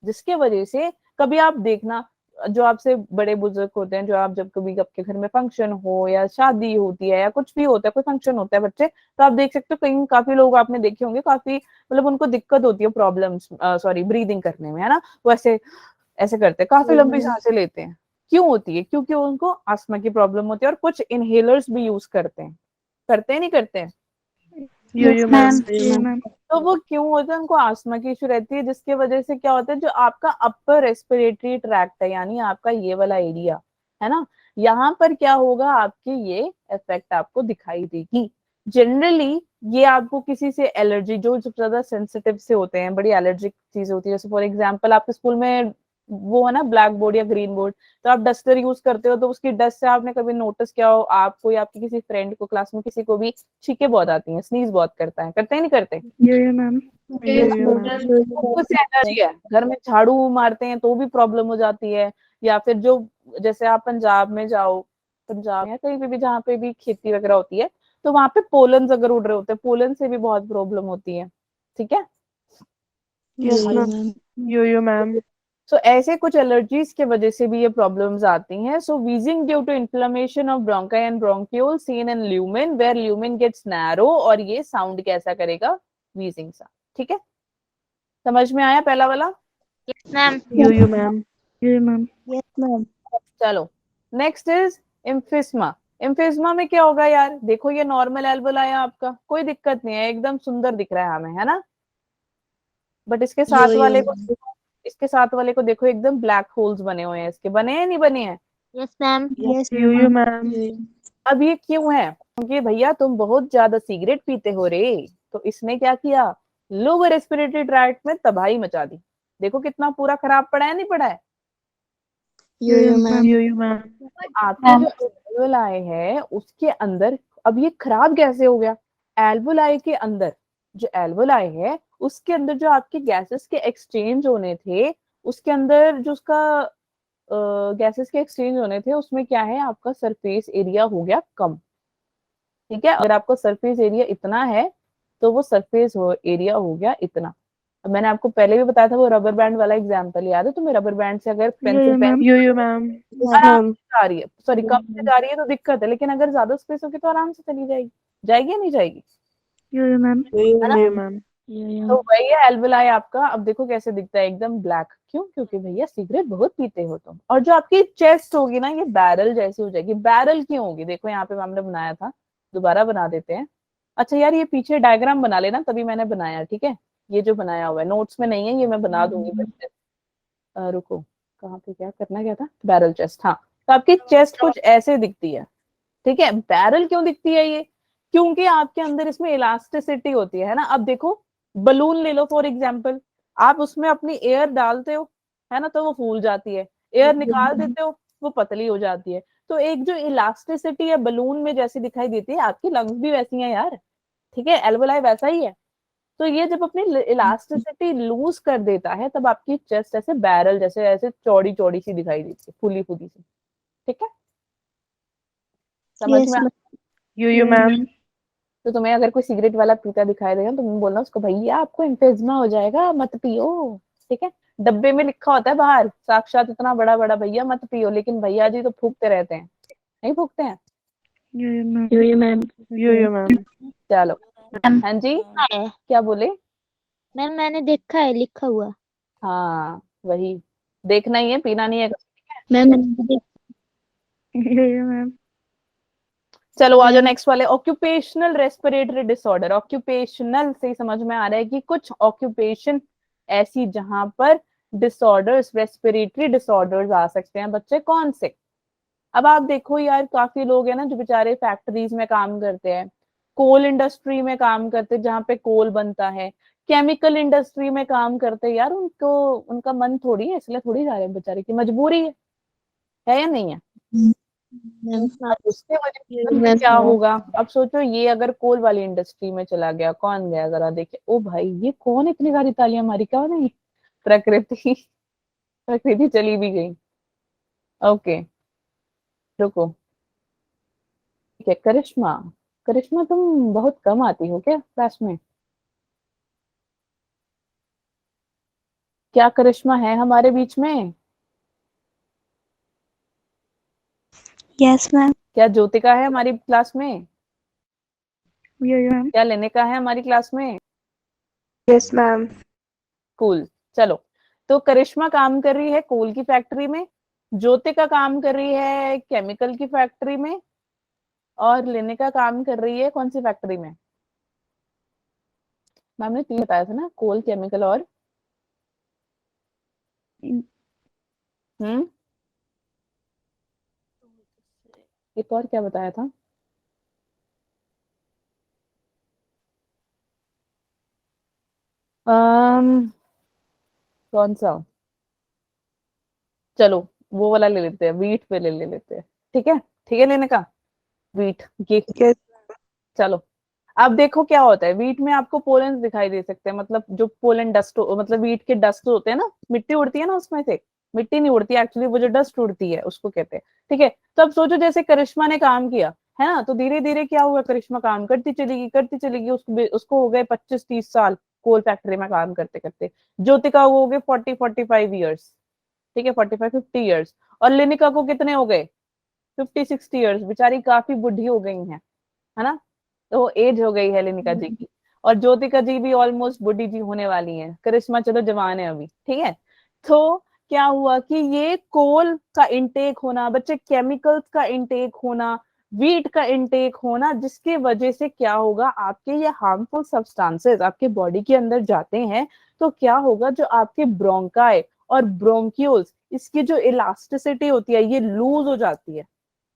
Speaker 2: जिसके वजह से कभी आप देखना, जो आपसे बड़े बुजुर्ग होते हैं, जो आप जब कभी आपके घर में फंक्शन हो या शादी होती है या कुछ भी होता है, कोई फंक्शन होता है बच्चे, तो आप देख सकते हो कहीं काफी लोग आपने देखे होंगे, काफी मतलब उनको दिक्कत होती है, प्रॉब्लम्स सॉरी ब्रीदिंग करने में, है ना? वो ऐसे ऐसे करते हैं, काफी लंबी सांसें लेते हैं। क्यों होती है? क्योंकि उनको अस्थमा की प्रॉब्लम होती है, और कुछ इनहेलर्स भी यूज करते हैं, करते हैं नहीं करते हैं?
Speaker 5: Yo ma'am.
Speaker 2: तो वो क्यों होता है? उनको आस्मा की इशू रहती है, जिसकी वजह से क्या होता है, जो आपका अपर रेस्पिरेटरी ट्रैक्ट है, यानी आपका ये वाला एरिया है ना, यहाँ पर क्या होगा, आपके ये इफेक्ट आपको दिखाई देगी। जनरली ये आपको किसी से एलर्जी, जो सबसे ज्यादा सेंसिटिव से होते हैं, बड़ी एलर्जिक चीज होती है, जैसे फॉर एग्जांपल आपके स्कूल में वो है ना ब्लैक बोर्ड या ग्रीन बोर्ड, तो आप डस्टर यूज करते हो, तो उसकी डस्ट से आपने कभी नोटिस किया हो, आपको या आपकी किसी फ्रेंड को, क्लास में किसी को भी छींके बहुत आती हैं, स्नीज बहुत करता है, करते हैं नहीं करते?
Speaker 6: Yo-yo, ma'am.
Speaker 2: कुछ एलर्जी है, घर में झाड़ू मारते हैं तो भी प्रॉब्लम हो जाती है, या फिर जो जैसे आप पंजाब में जाओ, पंजाब या कहीं पे भी जहाँ पे भी खेती वगैरह होती है, तो वहां पे पोलन अगर उड़ रहे होते हैं, पोलन से भी बहुत प्रॉब्लम होती है, ठीक है?
Speaker 5: Yes
Speaker 6: Yo-yo,
Speaker 5: ma'am.
Speaker 6: ma'am.
Speaker 5: यो मैम।
Speaker 2: सो ऐसे कुछ एलर्जीज के वजह से भी ये प्रॉब्लम्स आती हैं। So wheezing due to inflammation of bronchi and bronchiole seen in lumen, where lumen gets narrow, और ये साउंड कैसा करेगा? वीजिंग सा, ठीक है? समझ में आया पहला वाला?
Speaker 3: Yes ma'am.
Speaker 5: Yo ma'am.
Speaker 6: Yo-yo, ma'am.
Speaker 3: Yes ma'am.
Speaker 2: चलो, नेक्स्ट इज एम्फिस्मा। एम्फिस्मा में क्या होगा यार? देखो ये नॉर्मल एल्वोलाई है आपका, कोई दिक्कत नहीं है, एकदम सुंदर दिख रहा है हमें, है ना? बट इसके साथ
Speaker 6: Yo-yo,
Speaker 2: वाले को,
Speaker 6: ma'am.
Speaker 2: इसके साथ वाले को देखो, एकदम ब्लैक होल्स बने हुए हैं इसके, बने हैं नहीं बने हैं?
Speaker 3: Yes ma'am. यस
Speaker 5: यो मैम।
Speaker 6: Yo-yo.
Speaker 2: अब ये क्यों है? क्योंकि भैया तुम बहुत ज्यादा सिगरेट पीते हो रे, तो इसने क्या किया, लोअर रेस्पिरेटरी ट्रैक्ट में तबाही मचा दी। देखो कितना पूरा खराब पड़ा है, नहीं पड़ा है?
Speaker 6: Yo-yo, ma'am.
Speaker 5: यो मैम।
Speaker 2: आपके जो एल्वोलाई है उसके अंदर अब ये खराब कैसे हो गया? एल्वोलाई के अंदर, जो एल्वोलाई है उसके अंदर जो आपके गैसेस के एक्सचेंज होने थे, उसके अंदर जो उसका गैसेस के एक्सचेंज होने थे, उसमें क्या है, आपका सरफेस एरिया हो गया कम, ठीक है? अगर आपका सरफेस एरिया इतना है, तो वो सरफेस एरिया हो गया इतना। अब मैंने आपको पहले भी बताया था, वो रबर बैंड वाला एग्जांपल याद है तुम्हें? रबर बैंड से अगर पेंसिल पेन
Speaker 5: यो मैम।
Speaker 2: आराम से जा रही है, सॉरी कम से जा रही है तो दिक्कत है, लेकिन अगर ज्यादा स्पेस होगी तो आराम से चली जाएगी, जाएगी या नहीं जाएगी?
Speaker 6: Yo-yo, ma'am.
Speaker 2: है ना?
Speaker 5: यो मैम।
Speaker 6: Yo-yo.
Speaker 2: तो वही है एल्वोलाई आपका। अब देखो कैसे दिखता है, एकदम ब्लैक। क्यों? क्योंकि भैया सिगरेट बहुत पीते हो तुम। और जो आपकी चेस्ट होगी ना, ये बैरल जैसी हो जाएगी। बैरल क्यों होगी? देखो यहाँ पे हमने बनाया था, दोबारा बना देते हैं। अच्छा यार, ये पीछे डायग्राम बना लेना, तभी मैंने बनाया, ठीक है? ये जो बनाया हुआ है नोट्स में नहीं है, ये मैं बना दूंगी बच्चे। रुको, कहाँ पे क्या करना, क्या था? बैरल चेस्ट, हाँ। तो आपकी चेस्ट कुछ ऐसे दिखती है, ठीक है? बैरल क्यों दिखती है ये? क्योंकि आपके अंदर इसमें इलास्टिसिटी होती है ना? अब देखो, बलून ले लो फॉर एग्जाम्पल, आप उसमें अपनी एयर डालते हो, है ना, तो वो फूल जाती है, एयर निकाल देते हो, वो पतली हो जाती है। तो एक जो इलास्टिसिटी है बलून में जैसी दिखाई देती है, आपकी लंग्स भी वैसी हैं यार, ठीक है, एल्वेलाई वैसा ही है। तो ये जब अपनी इलास्टिसिटी लूज कर देता है तब आपकी चेस्ट ऐसे बैरल जैसे ऐसे चौड़ी चौड़ी सी दिखाई देती है, फुली फुली सी, ठीक है, समझ
Speaker 3: यस
Speaker 2: में
Speaker 3: मैम।
Speaker 6: Yo ma'am.
Speaker 2: तो तुम्हें अगर कोई सिगरेट वाला पीता दिखाई देगा तो तुम बोलना उसको, भैया आपको एम्फेज्मा हो जाएगा, मत पियो, ठीक है। डब्बे में लिखा होता है बाहर साक्षात इतना बड़ा बड़ा, भैया मत पियो, लेकिन भैया जी तो फूकते रहते हैं, नहीं फूकते हैं।
Speaker 6: Yo ma'am.
Speaker 5: Yo ma'am.
Speaker 2: चलो,
Speaker 3: मैम
Speaker 2: हाँ जी,
Speaker 3: है
Speaker 2: क्या बोले?
Speaker 3: मैम, मैंने देखा है लिखा हुआ।
Speaker 2: हाँ वही, देखना ही है, पीना नहीं है।
Speaker 3: Ma'am
Speaker 6: yo ma'am.
Speaker 2: चलो आ जाओ
Speaker 3: मैम
Speaker 2: नेक्स्ट वाले, ऑक्यूपेशनल रेस्पिरेटरी डिसऑर्डर। ऑक्यूपेशनल से ही समझ में आ रहा है कि कुछ ऑक्यूपेशन ऐसी जहां पर डिसऑर्डर्स, रेस्पिरेटरी डिसऑर्डर्स आ सकते हैं बच्चे, कौन से? अब आप देखो यार, काफी लोग हैं ना जो बेचारे फैक्ट्रीज में काम करते हैं, कोल इंडस्ट्री में काम करते हैं जहाँ पे कोल बनता है, केमिकल इंडस्ट्री में काम करते हैं यार, उनको उनका मन थोड़ी है, इसलिए थोड़ी जा रहे हैं, बेचारे की मजबूरी है या नहीं है?
Speaker 3: मैम।
Speaker 2: अब उसके वजह से क्या होगा? अब सोचो ये अगर कोल वाली इंडस्ट्री में चला गया, कौन गया जरा देखे, ओ भाई ये कौन इतनी सारी तालियां मारी, क्या नहीं, प्रकृति, प्रकृति चली भी गई। ओके, रुको, ठीक है, करिश्मा, करिश्मा तुम बहुत कम आती हो क्या क्लास में? क्या करिश्मा है हमारे बीच में?
Speaker 6: Yes ma'am.
Speaker 2: क्या ज्योतिका है हमारी क्लास में?
Speaker 6: यो मैम।
Speaker 2: क्या लेने का है हमारी क्लास में?
Speaker 5: Yes ma'am.
Speaker 2: कूल, चलो, तो करिश्मा काम कर रही है कोल की फैक्ट्री में, ज्योतिका काम कर रही है केमिकल की फैक्ट्री में, और लिनिका काम कर रही है कौन सी फैक्ट्री में? मैम ने 3 बताया था ना, कोल, केमिकल और हम्म, एक और क्या बताया था? कौन सा? चलो वो वाला ले लेते हैं, वीट पे ले लेते हैं, ठीक है, ठीक है, लेने का वीट ये,
Speaker 5: यस।
Speaker 2: चलो। अब देखो क्या होता है, वीट में आपको पोलन दिखाई दे सकते हैं, मतलब जो पोलन डस्ट, मतलब वीट के डस्ट होते हैं ना, मिट्टी उड़ती है ना उसमें से, मिट्टी नहीं उड़ती एक्चुअली, वो जो डस्ट उड़ती है उसको कहते हैं, ठीक है। तो अब सोचो जैसे करिश्मा ने काम किया है ना, तो धीरे धीरे क्या हुआ, करिश्मा काम करती चलेगी, उसको उसको हो गए 25-30 साल कोल फैक्ट्री में काम करते करते। ज्योतिका को हो गए 40-45 ईयर्स, ठीक है, 45-50 ईयर्स। और लिनिका को कितने हो गए? 50-60 ईयर्स, बेचारी काफी बुढ़ी हो गई है ना, तो एज हो गई है लिनिका जी की। और ज्योतिका जी भी ऑलमोस्ट बुढ़ी जी होने वाली हैं, करिश्मा चलो जवान है अभी, ठीक है। तो क्या हुआ कि ये कोल का इंटेक होना, बच्चे केमिकल्स का इंटेक होना, वीट का इंटेक होना, जिसके वजह से क्या होगा, आपके ये हार्मफुल सब्सटेंसेस आपके बॉडी के अंदर जाते हैं, तो क्या होगा, जो आपके ब्रोंकाई और ब्रोंक्यूल्स, इसकी जो इलास्टिसिटी होती है ये लूज हो जाती है।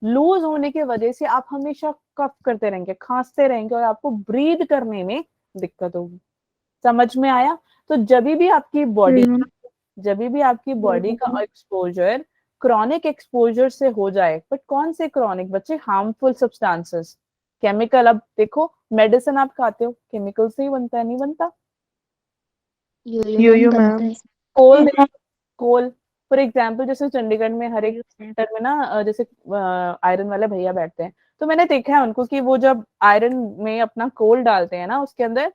Speaker 2: लूज होने की वजह से आप हमेशा कफ करते रहेंगे, खांसते रहेंगे, और आपको ब्रीद करने में दिक्कत होगी। समझ में आया? तो जब भी आपकी बॉडी का एक्सपोजर क्रॉनिक एक्सपोजर से हो जाए, बट कौन से क्रॉनिक बच्चे? Harmful substances, chemical. अब देखो मेडिसिन आप खाते हो, केमिकल से ही बनता है, नहीं बनता?
Speaker 6: Yo ma'am.
Speaker 2: Coal, coal for example, जैसे चंडीगढ़ में हर एक सेंटर में ना जैसे आयरन वाले भैया बैठते हैं, तो मैंने देखा है उनको कि वो जब आयरन में अपना कोल डालते हैं ना, उसके अंदर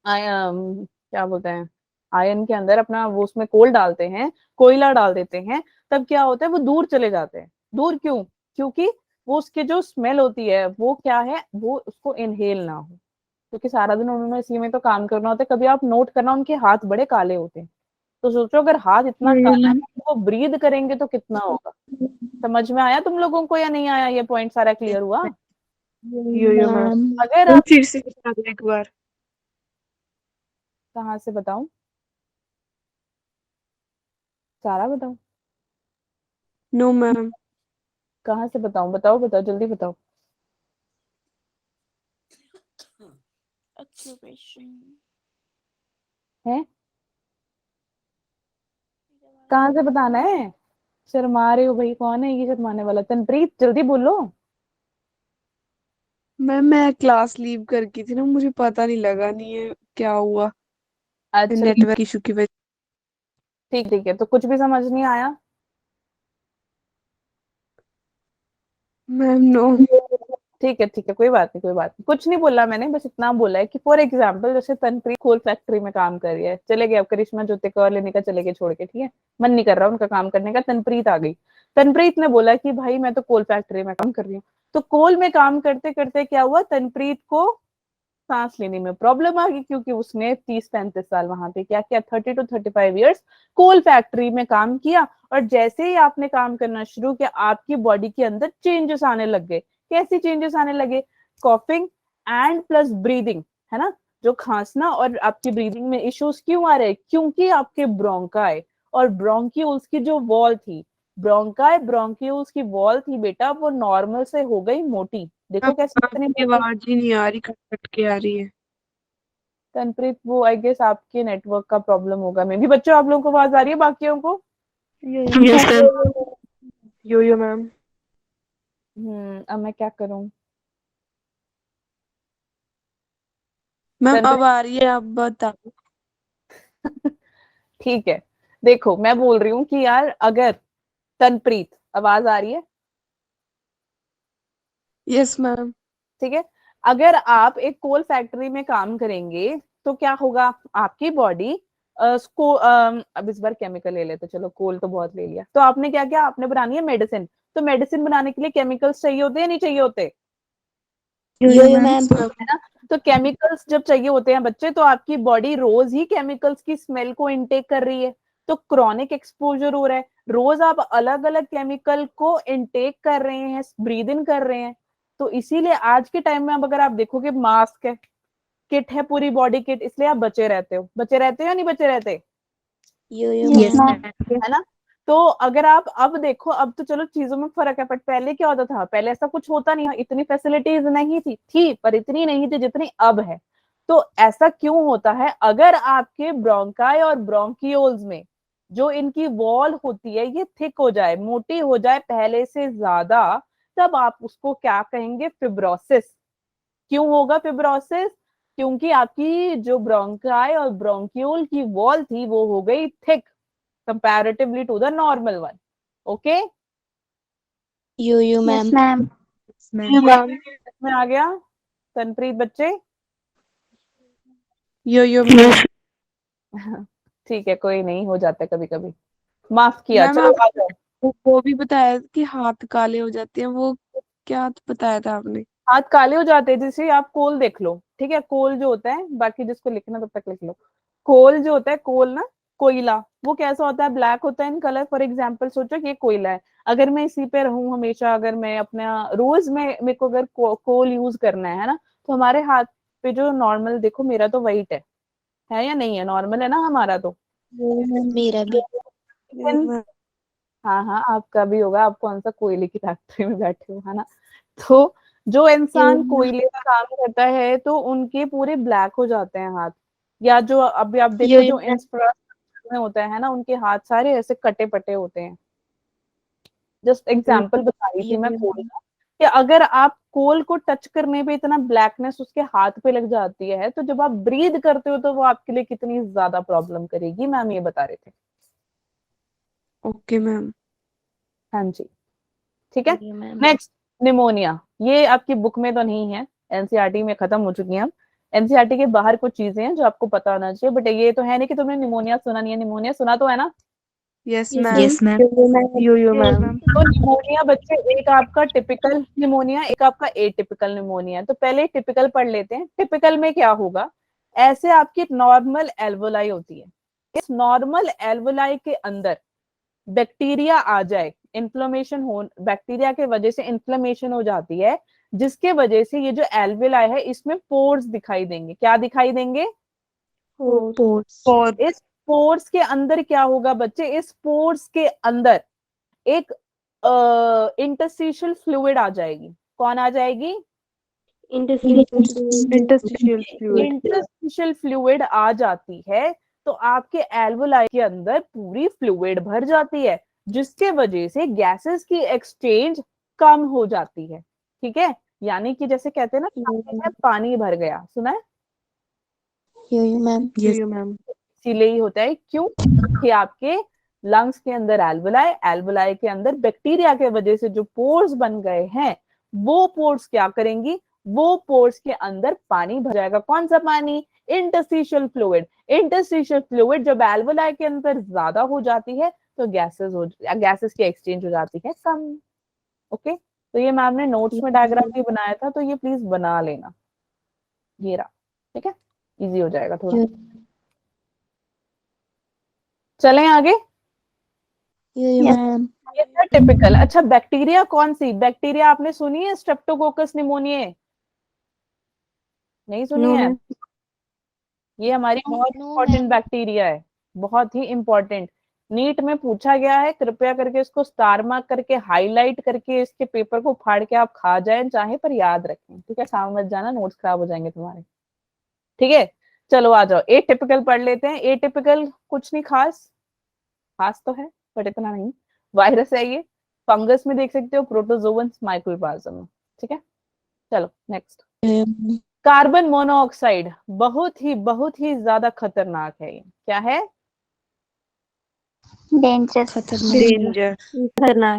Speaker 2: क्या बोलते हैं, आयरन के अंदर अपना वो उसमें कोल डालते हैं, कोयला डाल देते हैं, तब क्या होता है, वो दूर चले जाते हैं। दूर क्यों? क्योंकि वो उसकी जो स्मेल होती है वो क्या है, वो उसको इनहेल ना हो, क्योंकि सारा दिन उन्होंने इसी में तो काम करना होता है। कभी आप नोट करना, उनके हाथ बड़े काले होते हैं, तो सोचो अगर हाथ इतना
Speaker 6: यो
Speaker 2: काला है
Speaker 6: मैम।
Speaker 2: तो वो ब्रीद करेंगे तो कितना होगा। समझ में आया तुम लोगों को या नहीं आया? ये पॉइंट सारा क्लियर हुआ?
Speaker 5: यो मैम।
Speaker 2: अगर
Speaker 5: मैम
Speaker 2: आप,
Speaker 5: फिर से बता दो एक बार।
Speaker 2: कहाँ से बताऊं, सारा बताऊं?
Speaker 5: No ma'am.
Speaker 2: कहाँ से बताऊं, बताओ बताओ जल्दी बताओ। है, कहाँ से बताना है? शर्मा रहे हो भाई, कौन है ये शर्माने वाला? तनप्रीत जल्दी बोलो।
Speaker 5: मैम मैं क्लास लीव कर गई थी ना, मुझे पता नहीं लगा नहीं है क्या हुआ,
Speaker 2: अच्छा
Speaker 5: नेटवर्क इशू की वजह।
Speaker 2: ठीक ठीक है, तो कुछ भी समझ नहीं आया?
Speaker 5: Ma'am no.
Speaker 2: ठीक है कोई बात नहीं, कोई बात नहीं, कुछ नहीं बोला मैंने, बस इतना बोला है कि फॉर एग्जाम्पल जैसे तनप्रीत कोल फैक्ट्री में काम कर रही है, चले गए अब करिश्मा जूते का और लेने का चले गए छोड़ के, ठीक है, मन नहीं कर रहा उनका काम करने का, तनप्रीत आ गई। तनप्रीत ने बोला कि भाई मैं तो कोल फैक्ट्री में काम कर रही हूँ, तो कोल में काम करते करते क्या हुआ, तनप्रीत को सांस लेने में प्रॉब्लम आ गई, क्योंकि उसने 30-35 साल वहां पे क्या किया, 30 to 35 years कोल फैक्ट्री में काम किया। और जैसे ही आपने काम करना शुरू किया, आपकी बॉडी के अंदर चेंजेस आने लग गए। कैसी चेंजेस आने लगे? कॉफिंग एंड प्लस ब्रीदिंग, है ना, जो खांसना और आपकी ब्रीदिंग में इश्यूज क्यों आ रहे हैं? क्योंकि आपके ब्रोंकाई और ब्रोंक्यूल्स की जो वॉल थी, ब्रोंकाई ब्रोंक्यूल्स की वॉल थी बेटा, वो नॉर्मल से हो गई मोटी। देखो कैसे कितनी
Speaker 5: आपकी
Speaker 2: मोटी।
Speaker 5: आवाज ही नहीं आ रही, कट कट के आ रही है।
Speaker 2: तनप्रीत वो आई गेस आपके नेटवर्क का प्रॉब्लम होगा। मे भी बच्चों आप लोगों को आवाज आ रही है बाकियों को?
Speaker 5: Yes ma'am. Yo ma'am.
Speaker 2: अब मैं क्या करूं?
Speaker 5: मैम
Speaker 2: तनप्रीत
Speaker 5: अब आ रही है, आप बताओ।
Speaker 2: ठीक है, देखो मैं बोल रही हूँ कि यार अगर तनप्रीत आवाज आ रही है,
Speaker 5: यस मैम।
Speaker 2: ठीक है, अगर आप एक कोल फैक्ट्री में काम करेंगे तो क्या होगा, आपकी बॉडी अब इस बार केमिकल ले लेते, चलो कोल तो बहुत ले लिया, तो आपने क्या किया, आपने बनानी है मेडिसिन, तो मेडिसिन बनाने के लिए केमिकल्स चाहिए होते हैं नहीं चाहिए होते?
Speaker 6: यो मैम।
Speaker 2: है ना, तो केमिकल्स जब चाहिए होते हैं बच्चे, तो आपकी बॉडी रोज ही केमिकल्स की स्मेल को इनटेक कर रही है, तो क्रॉनिक एक्सपोजर हो रहा है, रोज आप अलग अलग केमिकल को इनटेक कर रहे हैं, ब्रीद इन कर रहे हैं। तो इसीलिए आज के टाइम में अब अगर आप देखोगे, मास्क है, किट है, पूरी बॉडी किट, इसलिए आप बचे रहते हो, बचे रहते हो या नहीं बचे रहते?
Speaker 6: Yes ma'am.
Speaker 2: है ना। तो अगर आप अब देखो, अब तो चलो चीजों में फर्क है, बट पहले क्या होता था, पहले ऐसा कुछ होता नहीं, इतनी फैसिलिटीज नहीं थी पर इतनी नहीं थी जितनी अब है। तो ऐसा क्यों होता है? अगर आपके ब्रोंकाई और ब्रोंकियोल्स में जो इनकी वॉल होती है ये थिक हो जाए, मोटी हो जाए पहले से ज्यादा, तब आप उसको क्या कहेंगे, फिब्रोसिस। क्यों होगा फिब्रोसिस? क्योंकि आपकी जो ब्रोंकाई और ब्रोंक्यूल की वॉल थी वो हो गई thick comparatively to the normal one. Okay?
Speaker 6: Yo
Speaker 3: yes
Speaker 6: ma'am.
Speaker 3: Ma'am.
Speaker 2: में आ गया तनप्रीत बच्चे?
Speaker 5: यो मैम।
Speaker 2: ठीक है, कोई नहीं, हो जाता है कभी कभी, माफ किया,
Speaker 5: मैम
Speaker 2: चलो
Speaker 5: आप
Speaker 2: आ जाओ।
Speaker 5: वो भी बताया कि हाथ काले हो जाते हैं, वो क्या बताया था आपने?
Speaker 2: हाथ काले हो जाते हैं, जैसे आप कोल देख लो, ठीक है, कोल जो होता है, बाकी जिसको लिखना तब तक लिख लो, कोल जो होता है, कोल ना, कोयला, वो कैसा होता है, ब्लैक होता है इन कलर। फॉर एग्जाम्पल सोचो कि ये कोयला है, अगर मैं इसी पे रहूं हमेशा, अगर मैं अपना रोज में मेरे को अगर कोल यूज करना है ना, तो हमारे हाथ पे जो नॉर्मल, देखो मेरा तो वाइट है या नहीं है, नॉर्मल है ना हमारा तो।
Speaker 6: मेरा भी।
Speaker 5: यस
Speaker 2: लेकिन
Speaker 5: मैम।
Speaker 2: हाँ हाँ, आपका भी होगा, आप कौन सा कोयले की फैक्ट्री में बैठे हो, है ना। तो जो इंसान कोयले का काम करता है तो उनके पूरे ब्लैक हो जाते हैं हाथ, या जो अभी आप देखो जो इंफ्रास्ट्रक्चर में होता है ना, उनके हाथ सारे ऐसे कटे पटे होते हैं। जस्ट एग्जांपल बता रही थी मैं कोल का, कि अगर आप कोल को टच करने पे इतना ब्लैकनेस उसके हाथ पे लग जाती है, तो जब आप ब्रीद करते हो तो वो आपके लिए कितनी ज्यादा प्रॉब्लम करेगी, मैम ये बता रहे थे।
Speaker 5: Okay ma'am.
Speaker 2: हाँ जी, ठीक है।
Speaker 6: मैम।
Speaker 2: नेक्स्ट, निमोनिया, ये आपकी बुक में तो नहीं है, एनसीईआरटी में खत्म हो चुकी है। अब एनसीईआरटी के बाहर कुछ चीजें हैं जो आपको पता होना चाहिए, बट ये तो है नहीं कि तुमने निमोनिया सुना नहीं है, निमोनिया सुना तो है ना।
Speaker 5: Yes
Speaker 6: yes
Speaker 5: ma'am.
Speaker 6: Ma'am.
Speaker 5: Yo ma'am.
Speaker 2: तो निमोनिया बच्चे, एक आपका टिपिकल निमोनिया, एक आपका एटिपिकल निमोनिया। तो पहले टिपिकल पढ़ लेते हैं। टिपिकल में क्या होगा, ऐसे आपकी नॉर्मल एल्वोलाई होती है, इस नॉर्मल एल्वोलाई के अंदर बैक्टीरिया आ जाए, इन्फ्लेमेशन हो, बैक्टीरिया के वजह से इन्फ्लेमेशन हो जाती है, जिसके वजह से ये जो एल्वेलाई है इसमें पोर्स दिखाई देंगे। क्या दिखाई देंगे?
Speaker 6: पोर्स।
Speaker 5: और
Speaker 2: इस पोर्स के अंदर क्या होगा बच्चे, इस पोर्स के अंदर एक इंटरस्टिशियल फ्लूइड आ जाएगी। कौन आ जाएगी?
Speaker 5: Interstitial fluid.
Speaker 2: इंटरस्टिशियल फ्लूइड आ जाती है, तो आपके एल्वोलाई के अंदर पूरी फ्लूइड भर जाती है। जिसके वजह से गैसेस की एक्सचेंज कम हो जाती है। ठीक है, यानी कि जैसे कहते हैं ना छाते में पानी भर गया, सुना है?
Speaker 6: Yo ma'am.
Speaker 5: Yes ma'am.
Speaker 2: इसीलिए ही होता है, क्यों कि आपके लंग्स के अंदर एल्वुलाई, एल्वुलाई के अंदर बैक्टीरिया के वजह से जो पोर्स बन गए हैं, वो पोर्स क्या करेंगी, वो पोर्स के अंदर पानी भर जाएगा। कौन सा पानी? Interstitial fluid. इंटरस्टिशियल फ्लूइड जब एल्वुलाई के अंदर ज्यादा हो जाती है तो गैसेस की एक्सचेंज हो जाती है कम। ओके, तो ये मैम ने नोट्स में डायग्राम भी बनाया था, तो ये प्लीज बना लेना, ये रहा। ठीक है, इजी हो जाएगा थोड़ा। चलें आगे।
Speaker 6: यो मैम।
Speaker 2: ये था टिपिकल। अच्छा, बैक्टीरिया कौन सी? बैक्टीरिया आपने सुनी है स्ट्रेप्टोकोकस निमोनियाe? नहीं सुनी है? ये हमारी बहुत इंपॉर्टेंट बैक्टीरिया है, बहुत ही इंपॉर्टेंट। नीट में पूछा गया है, कृपया करके इसको स्टार मार्क करके हाईलाइट करके इसके पेपर को फाड़ के आप खा जाएं चाहे, पर याद रखें। ठीक है, सामने मत जाना, नोट्स खराब हो जाएंगे तुम्हारे। ठीक है, चलो आ जाओ, ए टिपिकल पढ़ लेते हैं। ए टिपिकल कुछ नहीं खास, खास तो है बट इतना नहीं। वायरस है ये, फंगस में देख सकते हो, प्रोटोजोवंस, माइक्रोप्लाज्म। ठीक है, चलो नेक्स्ट। कार्बन मोनोऑक्साइड बहुत ही ज्यादा खतरनाक है। ये क्या है?
Speaker 5: Danger.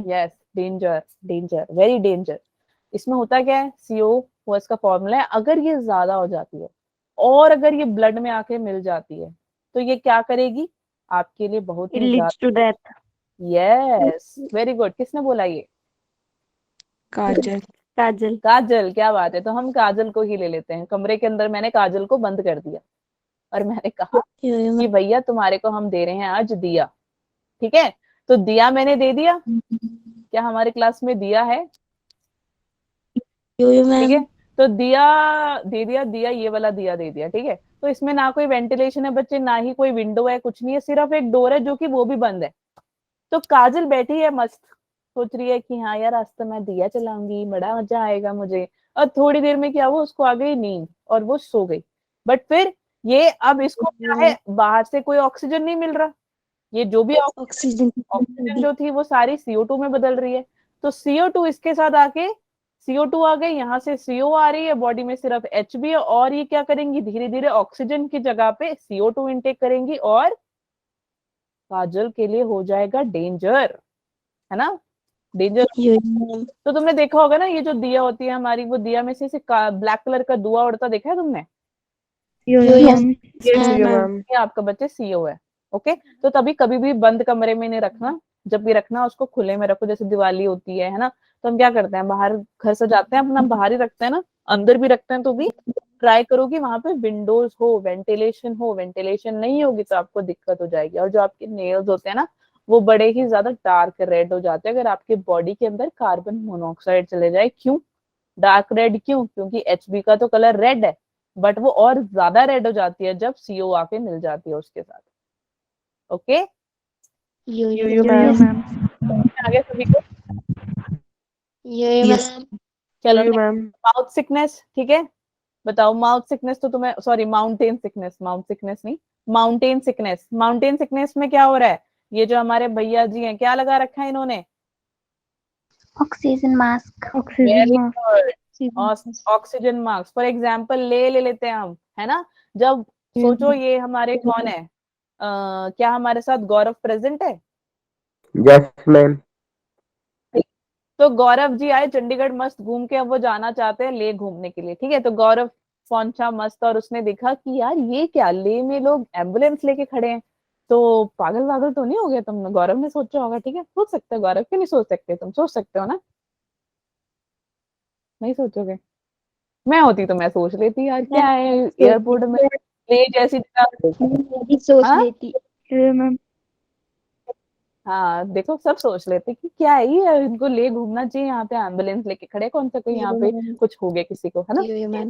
Speaker 2: Yes, danger, danger, very danger. इसमें होता क्या है, CO वो इसका फॉर्मूला है। अगर ये ज्यादा हो जाती है और अगर ये ब्लड में आके मिल जाती है तो ये क्या करेगी? आपके लिए बहुत ही ज्यादा। Yes, very good. किसने बोला ये?
Speaker 5: काजल।
Speaker 2: काजल, क्या बात है। तो हम काजल को ही ले लेते हैं। कमरे के अंदर मैंने काजल को बंद कर दिया और मैंने कहा कि भैया तुम्हारे को हम दे रहे हैं आज दिया। ठीक है, तो दिया मैंने दे दिया। क्या हमारे क्लास में दिया है? ठीक है, तो दिया दे दिया, दिया ये वाला दिया दे दिया। ठीक है, तो इसमें ना कोई वेंटिलेशन है बच्चे, ना ही कोई विंडो है, कुछ नहीं है, सिर्फ एक डोर है जो कि वो भी बंद है। तो काजल बैठी है मस्त, सोच रही है कि हाँ यार आज तो मैं दिया चलाऊंगी, बड़ा मजा आएगा मुझे। और थोड़ी देर में क्या हुआ, उसको आ गई नींद और वो सो गई। बट फिर ये अब इसको क्या है, बाहर से कोई ऑक्सीजन नहीं मिल रहा। ये जो भी ऑक्सीजन जो थी वो सारी CO2 में बदल रही है। तो CO2 इसके साथ आके CO2 आ गई, यहाँ से CO आ रही है, बॉडी में सिर्फ H भी है, और ये क्या करेंगी, धीरे धीरे ऑक्सीजन की जगह पे CO2 इनटेक करेंगी और काजल के लिए हो जाएगा डेंजर, है ना, डेंजर। तो तुमने देखा होगा ना, ये जो दिया होती है हमारी, वो दिया में से ब्लैक कलर का धुआं उड़ता देखा है तुमने? ये आपका बच्चे CO है। ओके, तो तभी कभी भी बंद कमरे में नहीं रखना, जब भी रखना उसको खुले में रखो। जैसे दिवाली होती है ना, तो हम क्या करते हैं, बाहर घर से जाते हैं अपना बाहर ही रखते हैं ना, अंदर भी रखते हैं, तो भी ट्राई करो कि वहां पे विंडोज हो, वेंटिलेशन हो। वेंटिलेशन नहीं होगी तो आपको दिक्कत हो जाएगी। और जो आपके नेल्स होते हैं ना, वो बड़े ही ज्यादा डार्क रेड हो जाते हैं अगर आपके बॉडी के अंदर कार्बन मोनोऑक्साइड चले जाए। क्यों डार्क रेड? क्यों? क्योंकि HB का तो कलर रेड है, बट वो और ज्यादा रेड हो जाती है जब CO आके मिल जाती है उसके साथ। ओके, आगे सभी को। चलो, माउथ सिकनेस। ठीक है, बताओ माउथ सिकनेस तो तुम्हें, sorry mountain sickness, mouth sickness नहीं, माउंटेन सिकनेस। माउंटेन सिकनेस में क्या हो रहा है, ये जो हमारे भैया जी हैं क्या लगा रखा है इन्होंने?
Speaker 3: Oxygen mask.
Speaker 2: Oxygen mask. For example ले लेते हैं हम, है ना। जब सोचो ये हमारे कौन है, क्या हमारे साथ गौरव प्रेजेंट है?
Speaker 4: Yes ma'am.
Speaker 2: तो गौरव जी आए चंडीगढ़ मस्त घूम के, अब वो जाना चाहते हैं ले घूमने के लिए। ठीक है, तो गौरव पहुंचा मस्त और उसने देखा कि यार ये क्या, ले में लोग एम्बुलेंस लेके खड़े हैं, तो पागल वागल तो नहीं हो गया तुम? गौरव ने सोचा होगा। ठीक है, सोच सकते हो गौरव, क्यों नहीं सोच सकते? तुम सोच सकते हो ना, नहीं सोचोगे? मैं होती तो मैं सोच लेती यार, क्या है एयरपोर्ट में ले जैसी
Speaker 6: सोच
Speaker 2: हाँ?
Speaker 6: लेती।
Speaker 2: हाँ देखो, सब सोच लेते कि क्या है ये, इनको ले घूमना चाहिए, यहाँ पे एम्बुलेंस लेके खड़े, कौन सा कोई यहाँ पे कुछ हो गया किसी को, है ना।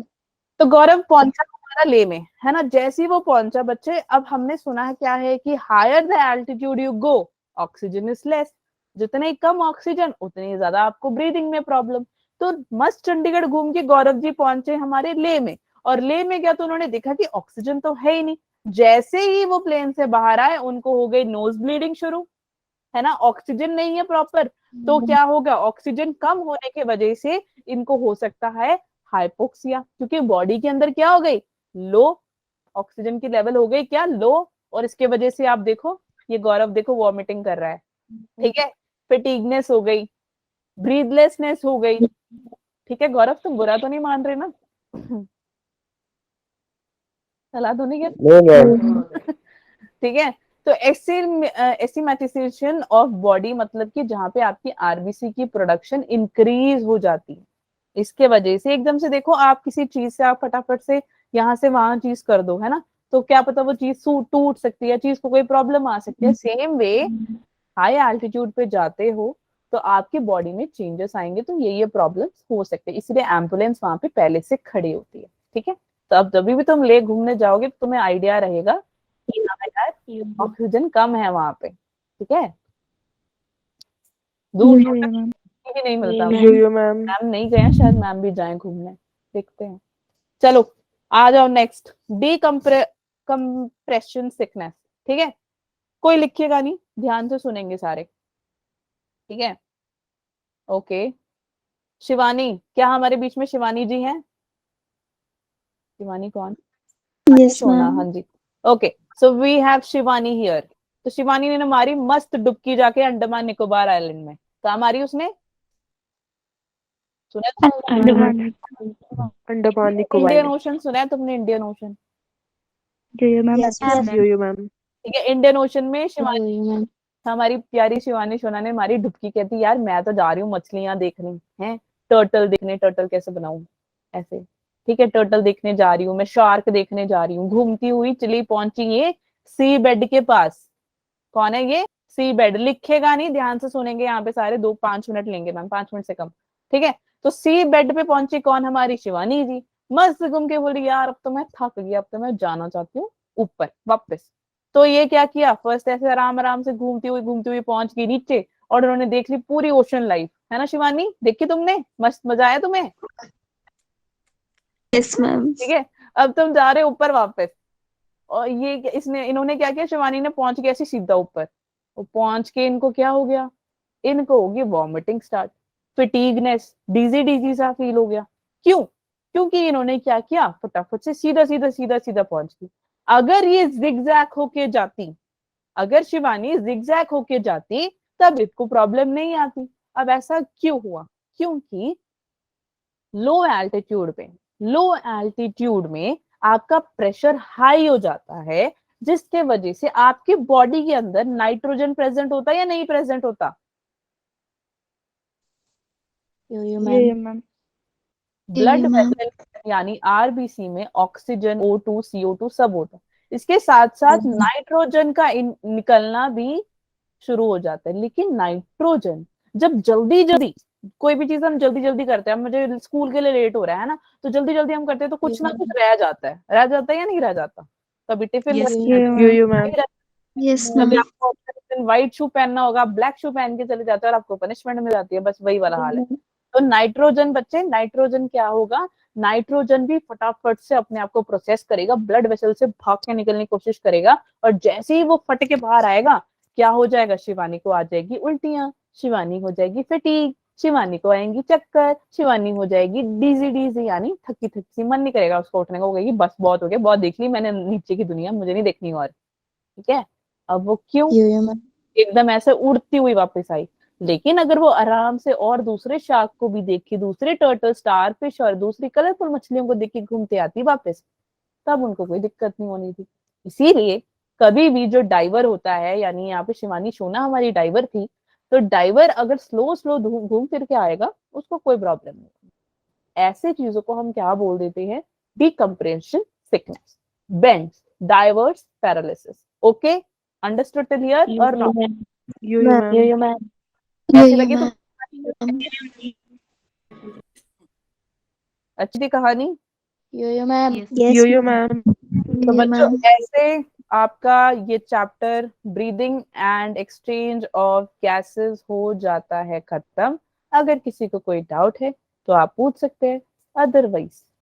Speaker 2: तो गौरव पहुंचा हमारा ले में, है ना। जैसे ही वो पहुंचा बच्चे, अब हमने सुना है क्या है कि higher the altitude you go oxygen is less, जितने कम ऑक्सीजन उतनी ज्यादा आपको ब्रीदिंग में प्रॉब्लम। तो मस्त चंडीगढ़ घूम के गौरव जी पहुंचे हमारे ले में, और ले में क्या, तो उन्होंने देखा कि ऑक्सीजन तो है ही नहीं। जैसे ही वो प्लेन से बाहर आए, उनको हो गई नोज ब्लीडिंग शुरू, है ना, ऑक्सीजन नहीं है प्रॉपर, तो क्या होगा, ऑक्सीजन कम होने की वजह से इनको हो सकता है हाइपोक्सिया, क्योंकि बॉडी के अंदर क्या हो गई, लो ऑक्सीजन की लेवल हो गई क्या, लो, और इसके वजह से आप देखो, ये गौरव देखो वॉमिटिंग कर रहा है, ठीक है, फेटीगनेस हो गई, ब्रीथलेसनेस हो गई, ठीक है। गौरव तुम बुरा तो नहीं मान रहे ना? सलाह तो नहीं
Speaker 4: नहीं मैम।
Speaker 2: ठीक है। तो एसिमेटाइजेशन ऑफ बॉडी मतलब कि जहां पे आपकी आरबीसी की प्रोडक्शन इंक्रीज हो जाती है, इसके वजह से एकदम से देखो आप किसी चीज से आप फटाफट से यहाँ से वहां चीज कर दो, है ना, तो क्या पता वो चीज टूट सकती है, चीज को कोई प्रॉब्लम आ सकती है। सेम वे हाई एल्टीट्यूड पे जाते हो तो आपकी बॉडी में चेंजेस आएंगे, तो ये प्रॉब्लम्स हो सकते हैं, इसलिए एम्बुलेंस वहां पे पहले से खड़ी होती है, ठीक है। तो अब जब भी तुम ले घूमने जाओगे तो तुम्हें आइडिया रहेगा कि हाँ यार ऑक्सीजन कम है वहां पे, ठीक है। दूर दूर तक ही नहीं मिलता।
Speaker 5: यो मैम।
Speaker 2: मैम नहीं गए हैं, शायद मैम भी जाएं घूमने, देखते हैं। चलो आ जाओ नेक्स्ट, कंप्रेशन सिकनेस, ठीक है। कोई लिखिएगा नहीं, ध्यान से सुनेंगे सारे, ठीक है। ओके, शिवानी, क्या हमारे बीच में शिवानी जी हैं? शिवानी कौन?
Speaker 6: Yes,
Speaker 2: Sona,
Speaker 6: ma'am.
Speaker 2: हाँ जी। Okay, so we have Shivani here. तो शिवानी ने मारी मस्त डुबकी जाके अंडमान निकोबार आइलैंड में, कहाँ मारी उसने? सुना?
Speaker 5: अंडमान निकोबार
Speaker 2: इंडियन
Speaker 5: में।
Speaker 2: ओशन सुना है तुमने? Indian ocean,
Speaker 6: Yo, ma'am.
Speaker 3: Yes, ma'am.
Speaker 5: यो मैम।
Speaker 2: ठीक है। इंडियन ओशन में शिवानी,
Speaker 6: Yo, ma'am.
Speaker 2: हमारी प्यारी शिवानी सोना ने मारी डुबकी, कहती यार मैं तो जा रही हूँ मछलियां देखने, हैं टर्टल देखने, टर्टल कैसे बनाऊं ऐसे, ठीक है, टर्टल देखने जा रही हूँ मैं, शार्क देखने जा रही हूँ, घूमती हुई चली पहुंची ये सी बेड के पास। कौन है ये? सी बेड, लिखेगा नहीं, ध्यान से सुनेंगे यहाँ पे सारे, 2-5 मिनट लेंगे मैम, 5 मिनट से कम, ठीक है। तो सी बेड पे पहुंची कौन? हमारी शिवानी जी। मस्त घूम के बोली यार अब तो मैं थक गई, अब तो मैं जाना चाहती हूँ ऊपर वापस। तो ये क्या किया, फर्स्ट ऐसे आराम आराम से घूमती हुई पहुंच गई नीचे, और उन्होंने देख ली पूरी ओशन लाइफ, है ना शिवानी, देखी तुमने? मस्त मजा आया तुम्हें?
Speaker 6: Yes, ma'am.
Speaker 2: ठीक है। अब तुम जा रहे हो ऊपर वापस, और ये इन्होंने क्या किया, शिवानी ने पहुंच गया ऐसे सीधा ऊपर, वो पहुंच के इनको क्या हो गया, इनको होगी वॉमिटिंग स्टार्ट, फिटीगनेस, डीजी डीजी सा फील हो गया। क्यों? क्योंकि इन्होंने क्या किया, फटाफट से सीधा सीधा सीधा सीधा पहुंच गई। अगर ये जिगजैग होके जाती, अगर शिवानी जिगजैग होके जाती तब इसको प्रॉब्लम नहीं आती। अब ऐसा क्यों हुआ? क्योंकि लो एल्टीट्यूड में आपका प्रेशर हाई हो जाता है, जिसके वजह से आपकी बॉडी के अंदर नाइट्रोजन प्रेजेंट होता है या नहीं प्रेजेंट होता?
Speaker 6: Yo, ma'am.
Speaker 2: Blood
Speaker 6: ma'am.
Speaker 2: Vessel यानी आरबीसी में ऑक्सीजन, O2, CO2 सब होता है, इसके साथ साथ नाइट्रोजन का निकलना भी शुरू हो जाता है। लेकिन नाइट्रोजन जब जल्दी जल्दी, कोई भी चीज हम जल्दी जल्दी करते हैं, मुझे स्कूल के लिए लेट हो रहा है ना, तो जल्दी जल्दी हम करते हैं तो कुछ ना कुछ रह जाता है या नहीं रह जाता? कभी टिफिन
Speaker 5: यो मैम।
Speaker 6: Yes,
Speaker 2: कभी
Speaker 6: ma'am.
Speaker 2: आपको व्हाइट शू पहनना होगा, ब्लैक शू पहन के चले जाते हैं और आपको पनिशमेंट मिल जाती है, बस वही वाला हाल है। तो नाइट्रोजन बच्चे, नाइट्रोजन क्या होगा, नाइट्रोजन भी फटाफट से अपने आप को प्रोसेस करेगा, ब्लड वेसल से भाग के निकलने की कोशिश करेगा, और जैसे ही वो फट के बाहर आएगा क्या हो जाएगा, शिवानी को आ जाएगी उल्टियां, शिवानी हो जाएगी फटीग, शिवानी को आएंगी चक्कर, शिवानी हो जाएगी डीजी डीजी यानी थकी थकी, मन नहीं करेगा उसको उठने को, कहेगी बस बहुत हो गया, बहुत देख ली मैंने नीचे की दुनिया, मुझे नहीं देखनी और, ठीक है। अब वो क्यों
Speaker 6: Yo, ma'am.
Speaker 2: एकदम ऐसे उड़ती हुई वापस आई? लेकिन अगर वो आराम से और दूसरे शार्क को भी देखी, दूसरे टर्टल, स्टार फिश और दूसरी कलरफुल मछलियों को देख के घूमते आती वापस, तब उनको कोई दिक्कत नहीं होनी थी। इसीलिए कभी भी जो डाइवर होता है, यानी यहाँ पे शिवानी सोना हमारी डाइवर थी, तो डाइवर अगर स्लो स्लो घूम फिर के आएगा उसको कोई प्रॉब्लम नहीं। ऐसे चीजों को हम क्या बोल देते हैं, decompression sickness, bends, divers, paralysis. Okay, understood till here और not?
Speaker 5: Yo ma'am.
Speaker 6: Yo, ma'am.
Speaker 2: कैसी
Speaker 6: Yo,
Speaker 2: लगी
Speaker 6: ma'am.
Speaker 2: अच्छी थी कहानी?
Speaker 6: Yo, ma'am.
Speaker 3: Yes,
Speaker 5: यो मैम।
Speaker 2: तो
Speaker 6: Yo,
Speaker 2: बच्चों
Speaker 6: ma'am.
Speaker 2: ऐसे आपका ये chapter breathing and exchange of gases हो जाता है खत्म। अगर किसी को कोई डाउट है तो आप पूछ सकते हैं, अदरवाइज